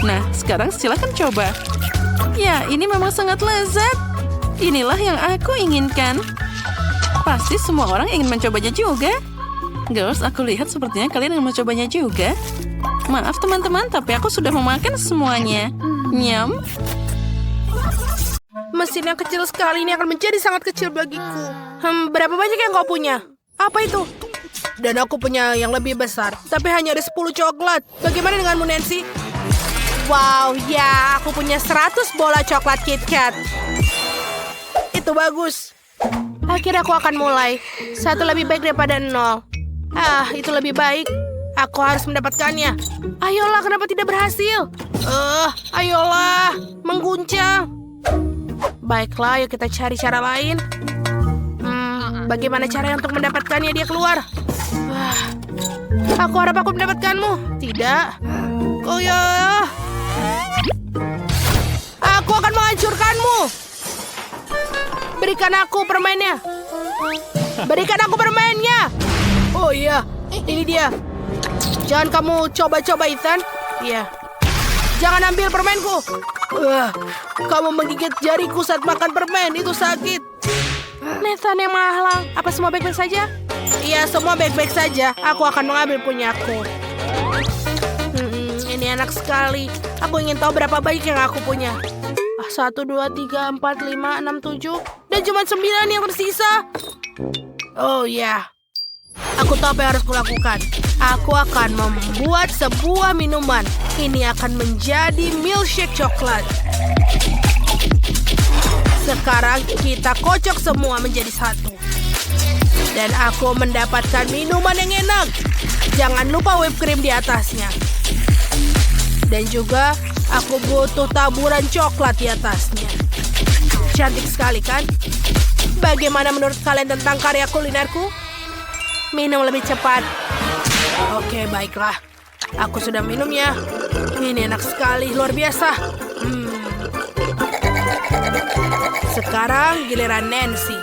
Nah, sekarang silakan coba. Ya, ini memang sangat lezat. Inilah yang aku inginkan. Pasti semua orang ingin mencobanya juga. Girls, aku lihat sepertinya kalian ingin mencobanya juga. Maaf teman-teman, tapi aku sudah memakan semuanya. Nyam. Mesin yang kecil sekali ini akan menjadi sangat kecil bagiku. Berapa banyak yang kau punya? Apa itu? Dan aku punya yang lebih besar, tapi hanya ada 10 coklat. Bagaimana denganmu, Nancy? Wow, ya, aku punya 100 bola coklat KitKat. Itu bagus. Akhirnya aku akan mulai. 1 lebih baik daripada 0. Itu lebih baik. Aku harus mendapatkannya. Ayolah, kenapa tidak berhasil? Ayolah, mengguncang. Baiklah, yuk kita cari cara lain. Bagaimana caranya untuk mendapatkannya dia keluar? Aku harap aku mendapatkanmu. Tidak. Oh ya. Aku akan menghancurkanmu. Berikan aku permennya. Berikan aku permennya. Oh iya, ini dia. Jangan kamu coba-coba, Ethan. Iya. Jangan ambil permenku. Kamu menggigit jariku saat makan permen. Itu sakit. Nathan yang menghalang. Apa semua baik-baik saja? Iya, semua baik-baik saja. Aku akan mengambil punyaku. Ini enak sekali. Aku ingin tahu berapa banyak yang aku punya. 1, 2, 3, 4, 5, 6, 7. Dan cuma 9 yang tersisa. Oh ya, aku tahu apa yang harus kulakukan. Aku akan membuat sebuah minuman. Ini akan menjadi milkshake coklat. Sekarang kita kocok semua menjadi satu. Dan aku mendapatkan minuman yang enak. Jangan lupa whipped cream di atasnya. Dan juga aku butuh taburan coklat di atasnya. Cantik sekali kan? Bagaimana menurut kalian tentang karya kulinerku? Minum lebih cepat. Oke, baiklah. Aku sudah minumnya. Ini enak sekali, luar biasa. Sekarang giliran Nancy.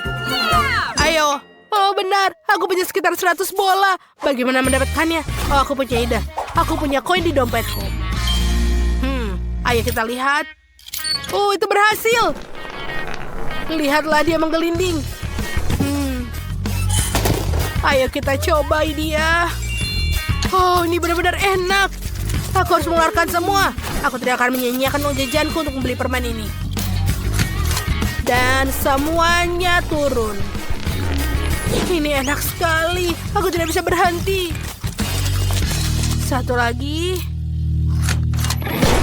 Ayo. Oh benar, aku punya sekitar 100 bola. Bagaimana mendapatkannya? Oh, aku punya ide. Aku punya koin di dompetku. Ayo kita lihat. Oh, itu berhasil. Lihatlah dia menggelinding. Ayo kita coba dia. Oh, ini benar-benar enak. Aku harus mengeluarkan semua. Aku tidak akan menyia-nyiakan uang jajanku untuk membeli permen ini. Dan semuanya turun. Ini enak sekali. Aku tidak bisa berhenti. Satu lagi.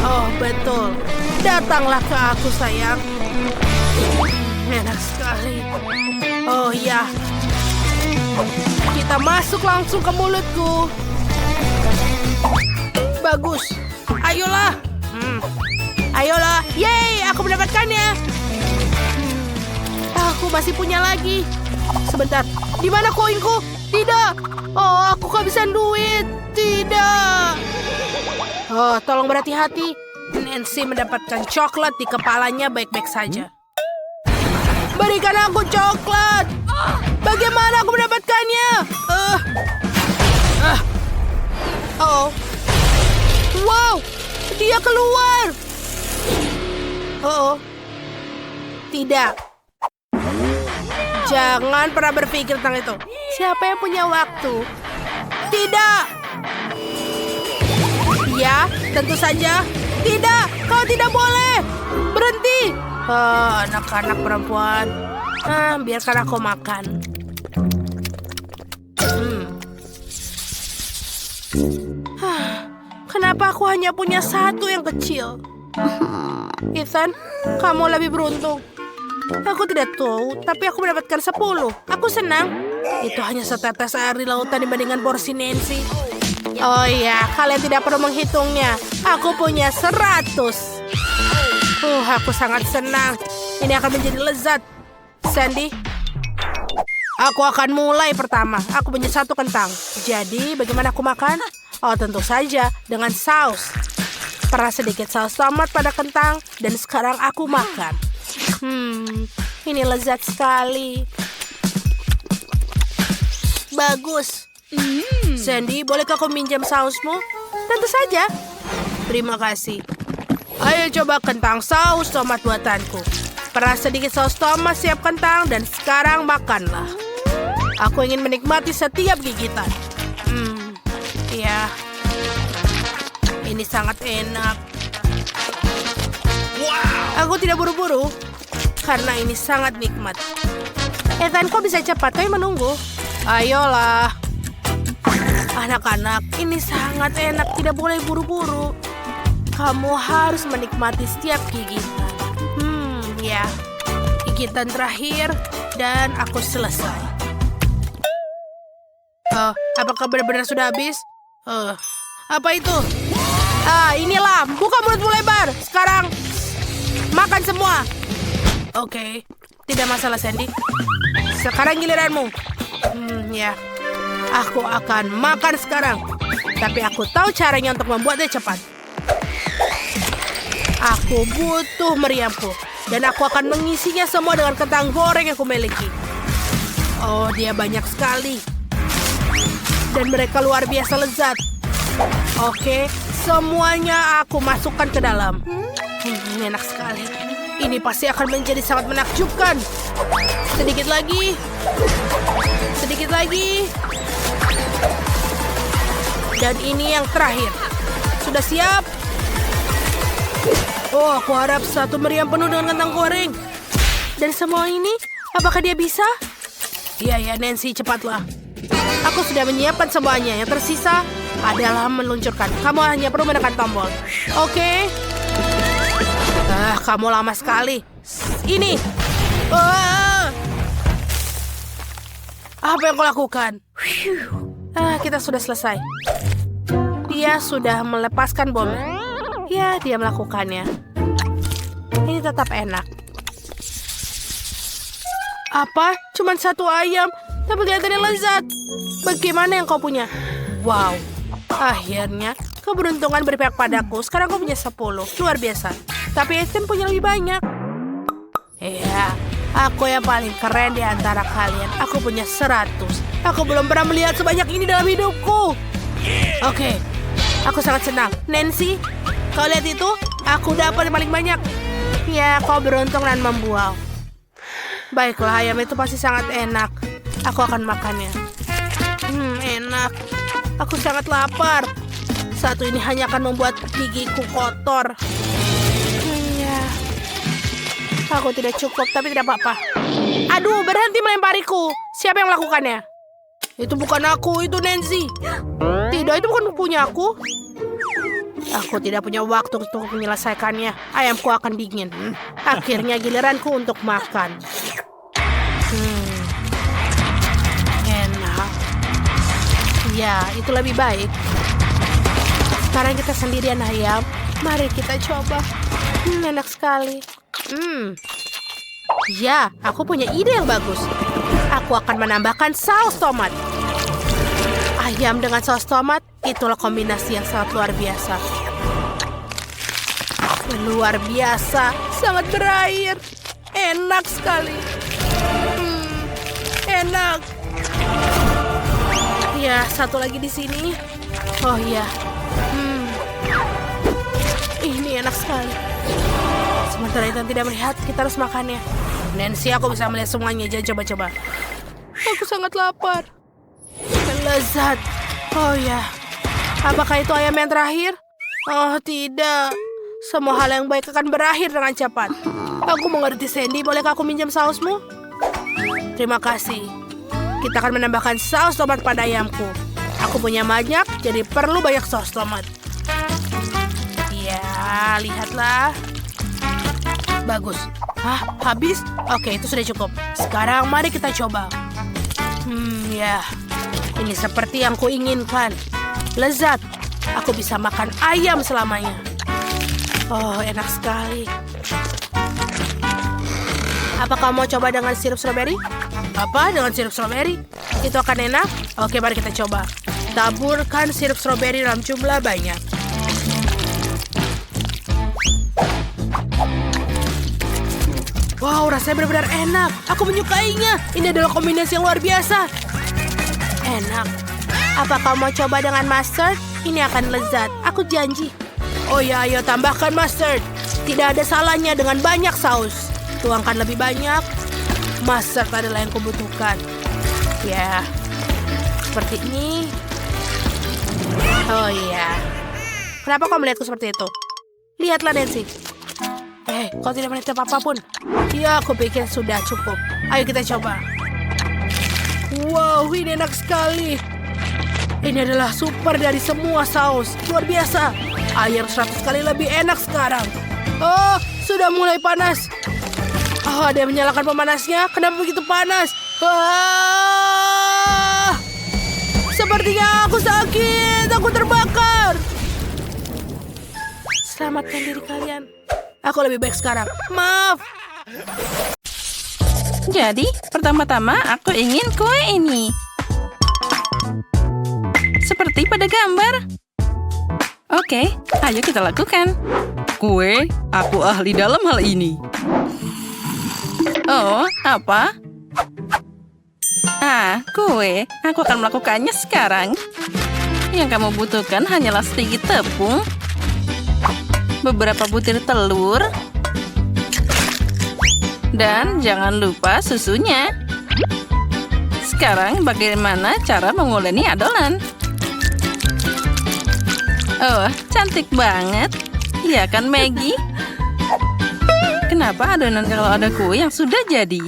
Oh, betul. Datanglah ke aku, sayang. Enak sekali. Oh, ya. Kita masuk langsung ke mulutku. Bagus. Ayolah. Ayolah. Yeay, aku mendapatkannya. Aku masih punya lagi. Sebentar, di mana koinku? Tidak. Oh, aku kehabisan duit. Tidak. Oh, tolong berhati-hati. Nancy mendapatkan coklat di kepalanya baik-baik saja. Berikan aku coklat. Bagaimana aku mendapatkannya? Oh. Wow, dia keluar. Oh. Tidak. Jangan pernah berpikir tentang itu. Siapa yang punya waktu? Tidak. Ya, tentu saja. Tidak, kau tidak boleh. Berhenti. Anak-anak perempuan. Biarkan aku makan. Kenapa aku hanya punya satu yang kecil? Ethan, kamu lebih beruntung. Aku tidak tahu, tapi aku mendapatkan 10. Aku senang. Itu hanya setetes air di lautan dibandingkan porsi Nancy. Oh iya, kalian tidak perlu menghitungnya. Aku punya 100. Aku sangat senang. Ini akan menjadi lezat. Sandy, aku akan mulai pertama. Aku punya 1 kentang. Jadi, bagaimana aku makan? Oh, tentu saja dengan saus. Peras sedikit saus tomat pada kentang, dan sekarang aku makan. Ini lezat sekali. Bagus. Sandy, bolehkah aku minjam sausmu? Tentu saja. Terima kasih. Ayo coba kentang saus tomat buatanku. Peras sedikit saus tomat, siap kentang, dan sekarang makanlah. Aku ingin menikmati setiap gigitan. Ya. Ini sangat enak. Aku tidak buru-buru, karena ini sangat nikmat. Ethan, kok bisa cepat? Kau menunggu. Ayolah. Anak-anak, ini sangat enak. Tidak boleh buru-buru. Kamu harus menikmati setiap gigitan. Ya. Gigitan terakhir, dan aku selesai. Apakah benar-benar sudah habis? Apa itu? Inilah. Buka mulutmu lebar. Sekarang, makan semua. Oke. Tidak masalah, Sandy. Sekarang giliranmu. Ya. Aku akan makan sekarang. Tapi aku tahu caranya untuk membuatnya cepat. Aku butuh meriamku. Dan aku akan mengisinya semua dengan kentang goreng yang aku miliki. Oh, dia banyak sekali. Dan mereka luar biasa lezat. Oke, semuanya aku masukkan ke dalam. Ini enak sekali. Ini pasti akan menjadi sangat menakjubkan. Sedikit lagi. Sedikit lagi. Dan ini yang terakhir. Sudah siap? Oh, aku harap satu meriam penuh dengan kentang goreng. Dan semua ini, apakah dia bisa? Iya, Nancy, cepatlah. Aku sudah menyiapkan semuanya. Yang tersisa adalah meluncurkan. Kamu hanya perlu menekan tombol. Oke. Kamu lama sekali. Ini. Apa yang kau lakukan? Kita sudah selesai. Dia sudah melepaskan bomnya. Ya, dia melakukannya. Ini tetap enak. Apa? Cuman satu ayam, tapi kelihatannya lezat. Bagaimana yang kau punya? Wow. Akhirnya, keberuntungan berpihak padaku. Sekarang kau punya 10. Luar biasa. Tapi Ethan punya lebih banyak. Iya, aku yang paling keren di antara kalian. Aku punya 100. Aku belum pernah melihat sebanyak ini dalam hidupku. Oke, aku sangat senang. Nancy, kau lihat itu? Aku dapat yang paling banyak. Ya, kau beruntung dan membual. Baiklah, ayam itu pasti sangat enak. Aku akan makannya. Enak. Aku sangat lapar. Satu ini hanya akan membuat gigiku kotor. Ya. Aku tidak cukup, tapi tidak apa-apa. Aduh, berhenti melempariku. Siapa yang melakukannya? Itu bukan aku, itu Nancy. Tidak, itu bukan punya aku. Aku tidak punya waktu untuk menyelesaikannya. Ayamku akan dingin. Akhirnya giliranku untuk makan. Enak. Ya, itu lebih baik. Sekarang kita sendirian ayam. Mari kita coba. Enak sekali. Ya, aku punya ide yang bagus. Aku akan menambahkan saus tomat. Ayam dengan saus tomat, itulah kombinasi yang sangat luar biasa. Luar biasa, sangat berair. Enak sekali. Enak. Ya, satu lagi di sini. Oh ya. Ini enak sekali. Sementara itu tidak melihat, kita harus makannya. Nancy, aku bisa melihat semuanya. Jangan coba-coba. Aku sangat lapar. Dan lezat. Oh ya. Apakah itu ayam yang terakhir? Oh tidak. Semua hal yang baik akan berakhir dengan cepat. Aku mengerti, Sandy. Bolehkah aku minjam sausmu? Terima kasih. Kita akan menambahkan saus tomat pada ayamku. Aku punya banyak, jadi perlu banyak saus tomat. Ya, lihatlah. Bagus. Habis? Oke, itu sudah cukup. Sekarang mari kita coba. Ya. Ini seperti yang kuinginkan. Lezat. Aku bisa makan ayam selamanya. Oh, enak sekali. Apa kamu mau coba dengan sirup stroberi? Apa? Dengan sirup stroberi? Itu akan enak? Oke, mari kita coba. Taburkan sirup stroberi dalam jumlah banyak. Wow, rasanya benar-benar enak. Aku menyukainya. Ini adalah kombinasi yang luar biasa. Enak. Apa kamu mau coba dengan mustard? Ini akan lezat. Aku janji. Oh ya, ayo tambahkan mustard. Tidak ada salahnya dengan banyak saus. Tuangkan lebih banyak. Mustard adalah yang kubutuhkan. Ya, seperti ini. Oh iya. Kenapa kau melihatku seperti itu? Lihatlah, Nancy. Kau tidak melihat apapun. Ya, aku pikir sudah cukup. Ayo kita coba. Wow, ini enak sekali. Ini adalah super dari semua saus. Luar biasa. Air 100 kali lebih enak sekarang. Oh, sudah mulai panas. Oh, ada yang menyalakan pemanasnya. Kenapa begitu panas? Sepertinya aku sakit. Aku terbakar. Selamatkan diri kalian. Aku lebih baik sekarang. Maaf. Jadi, pertama-tama aku ingin kue ini. Seperti pada gambar. Oke, ayo kita lakukan. Kue, aku ahli dalam hal ini. Oh, apa? Kue. Aku akan melakukannya sekarang. Yang kamu butuhkan hanyalah sedikit tepung, beberapa butir telur, dan jangan lupa susunya. Sekarang bagaimana cara menguleni adonan? Oh, cantik banget. Iya kan, Maggie? Kenapa adonan kalau ada kue yang sudah jadi?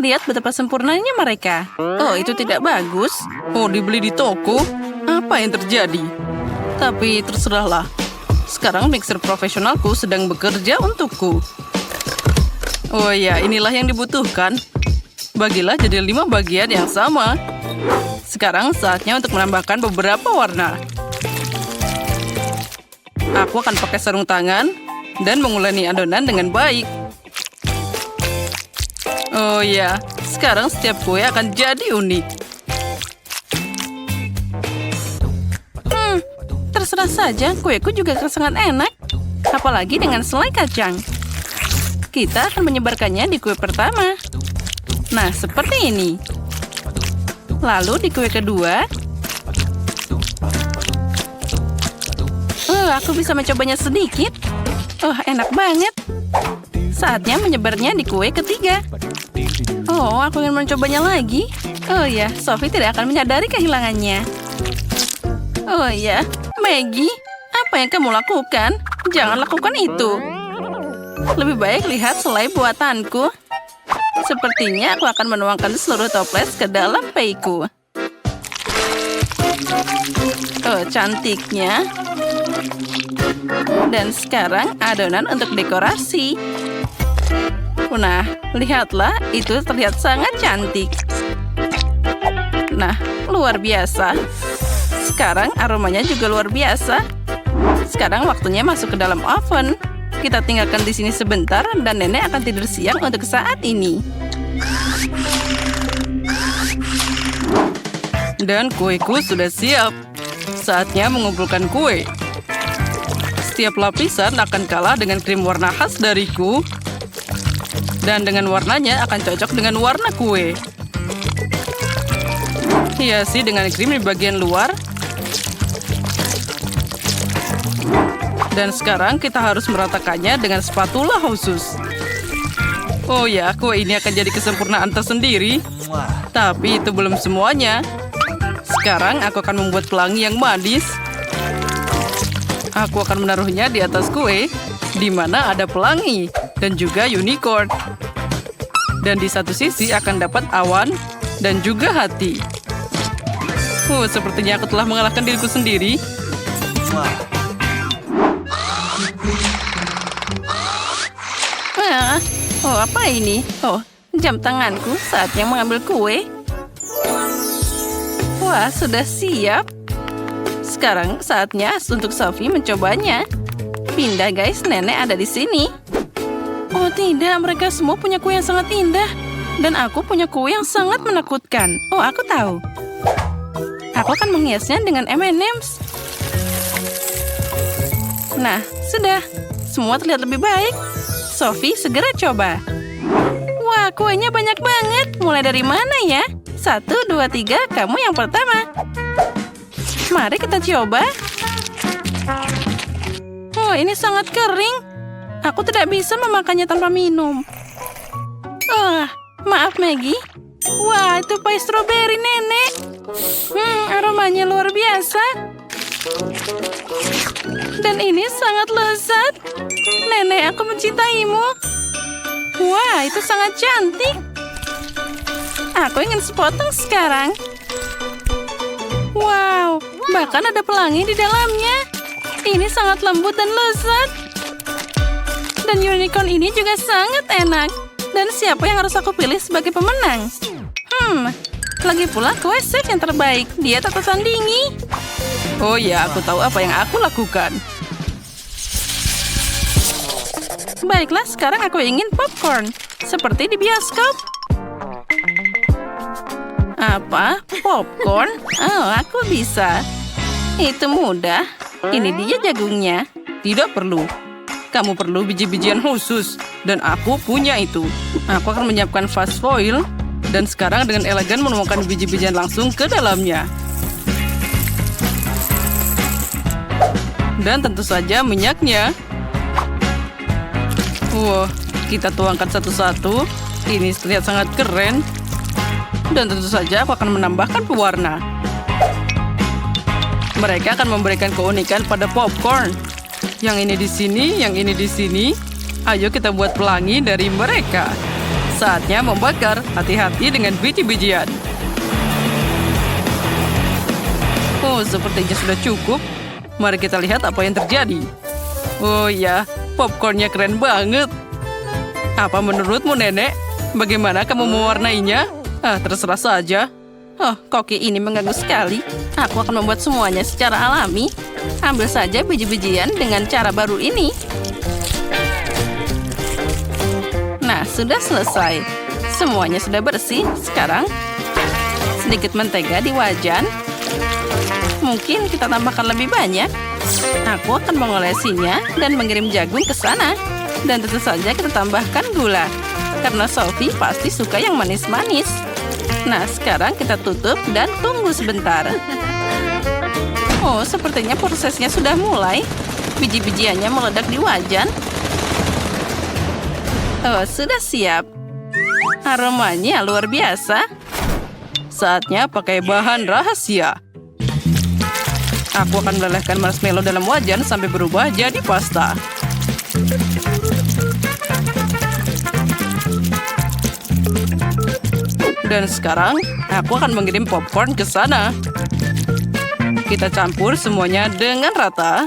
Lihat betapa sempurnanya mereka. Oh, itu tidak bagus. Oh, dibeli di toko? Apa yang terjadi? Tapi terserahlah. Sekarang mixer profesionalku sedang bekerja untukku. Oh ya, inilah yang dibutuhkan. Bagilah jadi 5 bagian yang sama. Sekarang saatnya untuk menambahkan beberapa warna. Aku akan pakai sarung tangan dan menguleni adonan dengan baik. Oh ya, sekarang setiap kue akan jadi unik. Terserah saja, kueku juga sangat enak. Apalagi dengan selai kacang. Kita akan menyebarkannya di kue pertama. Nah, seperti ini. Lalu di kue kedua. Aku bisa mencobanya sedikit. Enak banget. Saatnya menyebarnya di kue ketiga. Aku ingin mencobanya lagi. Oh ya, Sophie tidak akan menyadari kehilangannya. Oh ya, Maggie, apa yang kamu lakukan? Jangan lakukan itu. Lebih baik lihat selai buatanku. Sepertinya aku akan menuangkan seluruh toples ke dalam payku. Oh, cantiknya. Dan sekarang adonan untuk dekorasi. Nah, lihatlah, itu terlihat sangat cantik. Nah, luar biasa. Sekarang aromanya juga luar biasa. Sekarang waktunya masuk ke dalam oven. Kita tinggalkan di sini sebentar dan nenek akan tidur siang untuk saat ini. Dan kueku sudah siap. Saatnya mengumpulkan kue. Setiap lapisan akan kalah dengan krim warna khas dariku. Dan dengan warnanya akan cocok dengan warna kue. Hiasi dengan krim di bagian luar. Dan sekarang kita harus meratakannya dengan spatula khusus. Oh ya, kue ini akan jadi kesempurnaan tersendiri. Tapi itu belum semuanya. Sekarang aku akan membuat pelangi yang manis. Aku akan menaruhnya di atas kue, di mana ada pelangi dan juga unicorn. Dan di satu sisi akan dapat awan dan juga hati. Sepertinya aku telah mengalahkan diriku sendiri. Apa ini? Jam tanganku saatnya mengambil kue. Wah, sudah siap. Sekarang saatnya untuk Sophie mencobanya. Pindah guys, nenek ada di sini. Oh tidak, mereka semua punya kue yang sangat indah. Dan aku punya kue yang sangat menakutkan. Oh, aku tahu. Aku akan menghiasnya dengan M&M's. Nah, sudah. Semua terlihat lebih baik. Sophie, segera coba. Wah, kuenya banyak banget. Mulai dari mana ya? 1, 2, 3, kamu yang pertama. Mari kita coba. Oh, ini sangat kering. Aku tidak bisa memakannya tanpa minum. Maaf Maggie. Wah, itu pie stroberi nenek. Aromanya luar biasa. Dan ini sangat lezat. Nenek, aku mencintaimu. Wah, itu sangat cantik. Aku ingin sepotong sekarang. Wow, bahkan ada pelangi di dalamnya. Ini sangat lembut dan lezat. Dan unicorn ini juga sangat enak. Dan siapa yang harus aku pilih sebagai pemenang? Lagi pula kue chef yang terbaik. Dia tak tersandingi. Oh ya, aku tahu apa yang aku lakukan. Baiklah, sekarang aku ingin popcorn. Seperti di bioskop. Apa? Popcorn? Oh, aku bisa. Itu mudah. Ini dia jagungnya. Tidak perlu. Kamu perlu biji-bijian khusus. Dan aku punya itu. Aku akan menyiapkan fast foil. Dan sekarang dengan elegan menuangkan biji-bijian langsung ke dalamnya. Dan tentu saja minyaknya. Wah, kita tuangkan satu-satu. Ini terlihat sangat keren. Dan tentu saja aku akan menambahkan pewarna. Mereka akan memberikan keunikan pada popcorn. Yang ini di sini, yang ini di sini. Ayo kita buat pelangi dari mereka. Saatnya membakar. Hati-hati dengan biji-bijian. Oh, sepertinya sudah cukup. Mari kita lihat apa yang terjadi. Oh ya, popcornnya keren banget. Apa menurutmu, Nenek? Bagaimana kamu mewarnainya? Terserah saja. Oh, koki ini mengganggu sekali. Aku akan membuat semuanya secara alami. Ambil saja biji-bijian dengan cara baru ini. Nah, sudah selesai. Semuanya sudah bersih. Sekarang, sedikit mentega di wajan. Mungkin kita tambahkan lebih banyak. Aku akan mengolesinya dan mengirim jagung ke sana. Dan tentu saja kita tambahkan gula. Karena Sophie pasti suka yang manis-manis. Nah, sekarang kita tutup dan tunggu sebentar. Oh, sepertinya prosesnya sudah mulai. Biji-bijiannya meledak di wajan. Oh, sudah siap. Aromanya luar biasa. Saatnya pakai bahan rahasia. Aku akan melelehkan marshmallow dalam wajan sampai berubah jadi pasta. Dan sekarang, aku akan mengirim popcorn ke sana. Kita campur semuanya dengan rata.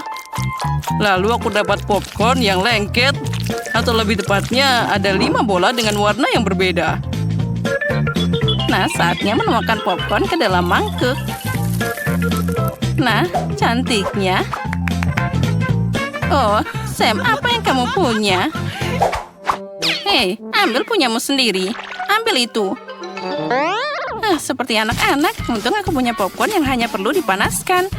Lalu aku dapat popcorn yang lengket. Atau lebih tepatnya, ada 5 bola dengan warna yang berbeda. Nah, saatnya menuangkan popcorn ke dalam mangkuk. Nah, cantiknya. Oh, Sam, apa yang kamu punya? Hei, ambil punyamu sendiri. Ambil itu. Seperti anak-anak, untung aku punya popcorn yang hanya perlu dipanaskan.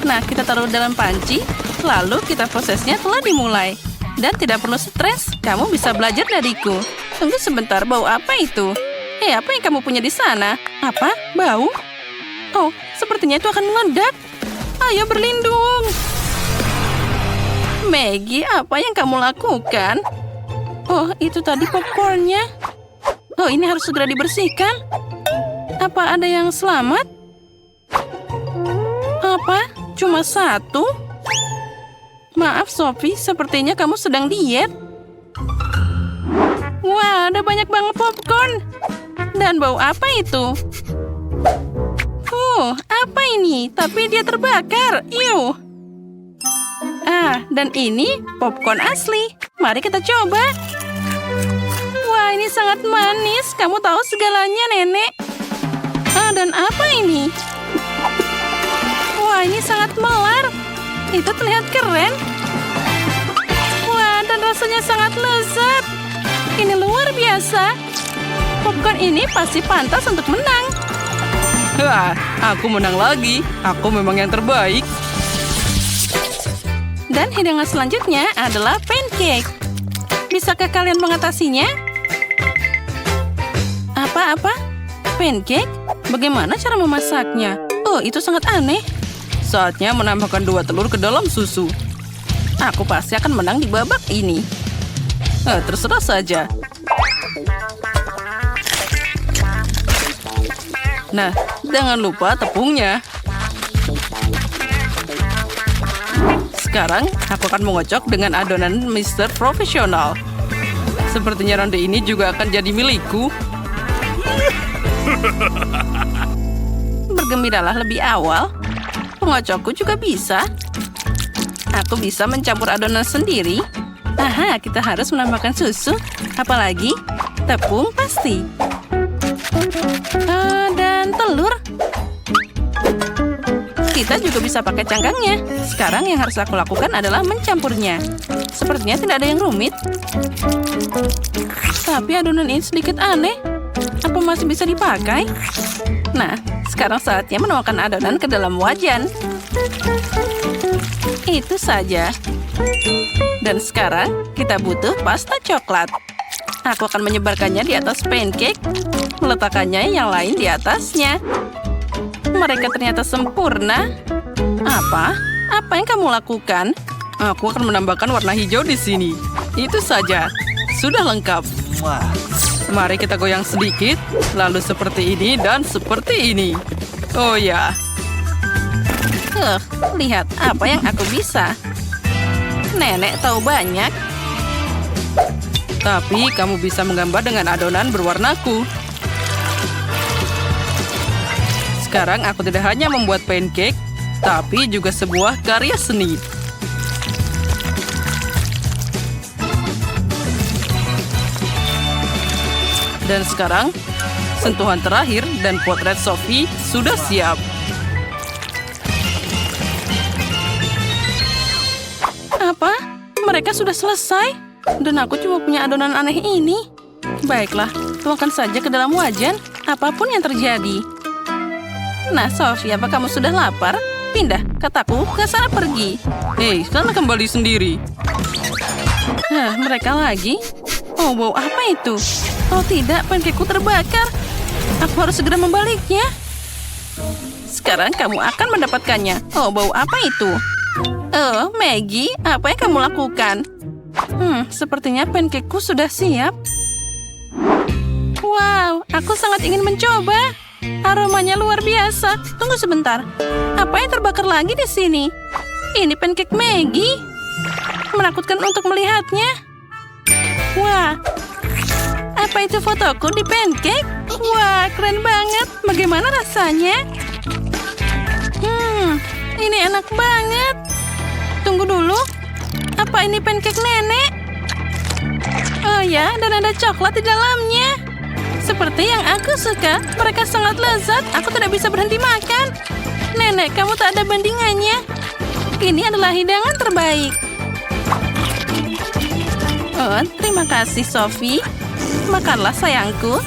Nah, kita taruh dalam panci, lalu kita prosesnya telah dimulai. Dan tidak perlu stres, kamu bisa belajar dariku. Tunggu sebentar, bau apa itu? Apa yang kamu punya di sana? Apa? Bau? Oh, sepertinya itu akan meledak. Ayo berlindung. Maggie, apa yang kamu lakukan? Oh, itu tadi popcornnya. Oh, ini harus segera dibersihkan. Apa ada yang selamat? Apa? Cuma 1? Maaf, Sophie. Sepertinya kamu sedang diet. Wah, ada banyak banget popcorn. Dan bau apa itu? Apa ini? Tapi dia terbakar. Iuh. Dan ini popcorn asli. Mari kita coba. Wah, ini sangat manis. Kamu tahu segalanya, Nenek. Dan apa ini? Wah, ini sangat melar. Itu terlihat keren. Wah, dan rasanya sangat lezat. Ini luar biasa. Popcorn ini pasti pantas untuk menang. Aku menang lagi. Aku memang yang terbaik. Dan hidangan selanjutnya adalah pancake. Bisakah kalian mengatasinya? Apa-apa? Pancake? Bagaimana cara memasaknya? Oh, itu sangat aneh. Saatnya menambahkan 2 telur ke dalam susu. Aku pasti akan menang di babak ini. Terserah saja. Nah, jangan lupa tepungnya. Sekarang, aku akan mengocok dengan adonan Mr. Profesional. Sepertinya ronde ini juga akan jadi milikku. Bergembiralah lebih awal. Pengocokku juga bisa. Aku bisa mencampur adonan sendiri. Kita harus menambahkan susu. Apalagi tepung pasti. Dan telur. Kita juga bisa pakai cangkangnya. Sekarang yang harus aku lakukan adalah mencampurnya. Sepertinya tidak ada yang rumit. Tapi adonan ini sedikit aneh. Apa masih bisa dipakai? Nah, sekarang saatnya menuangkan adonan ke dalam wajan. Itu saja. Dan sekarang kita butuh pasta coklat. Aku akan menyebarkannya di atas pancake, meletakkannya yang lain di atasnya. Mereka ternyata sempurna. Apa? Apa yang kamu lakukan? Aku akan menambahkan warna hijau di sini. Itu saja. Sudah lengkap. Mari kita goyang sedikit, lalu seperti ini dan seperti ini. Oh ya. Lihat apa yang aku bisa. Nenek tahu banyak. Tapi kamu bisa menggambar dengan adonan berwarnaku. Sekarang aku tidak hanya membuat pancake, tapi juga sebuah karya seni. Dan sekarang, sentuhan terakhir dan potret Sophie sudah siap. Apa? Mereka sudah selesai? Dan aku cuma punya adonan aneh ini. Baiklah, tuangkan saja ke dalam wajan, apapun yang terjadi. Nah, Sophie, apa kamu sudah lapar? Pindah, kataku, ke sana pergi. Hei, sana kembali sendiri. Hah, mereka lagi? Oh, bau apa itu? Oh tidak, pancakeku terbakar. Aku harus segera membaliknya. Sekarang kamu akan mendapatkannya. Oh, bau apa itu? Oh, Maggie, apa yang kamu lakukan? Sepertinya pancakeku sudah siap. Wow, aku sangat ingin mencoba. Aromanya luar biasa. Tunggu sebentar. Apa yang terbakar lagi di sini? Ini pancake Maggie. Menakutkan untuk melihatnya. Wah, apa itu fotoku di pancake? Wah, keren banget. Bagaimana rasanya? Ini enak banget. Tunggu dulu. Apa ini pancake nenek? Oh ya, dan ada coklat di dalamnya. Seperti yang aku suka. Mereka sangat lezat. Aku tidak bisa berhenti makan. Nenek, kamu tak ada bandingannya. Ini adalah hidangan terbaik. Oh, terima kasih, Sophie. Makanlah, sayangku.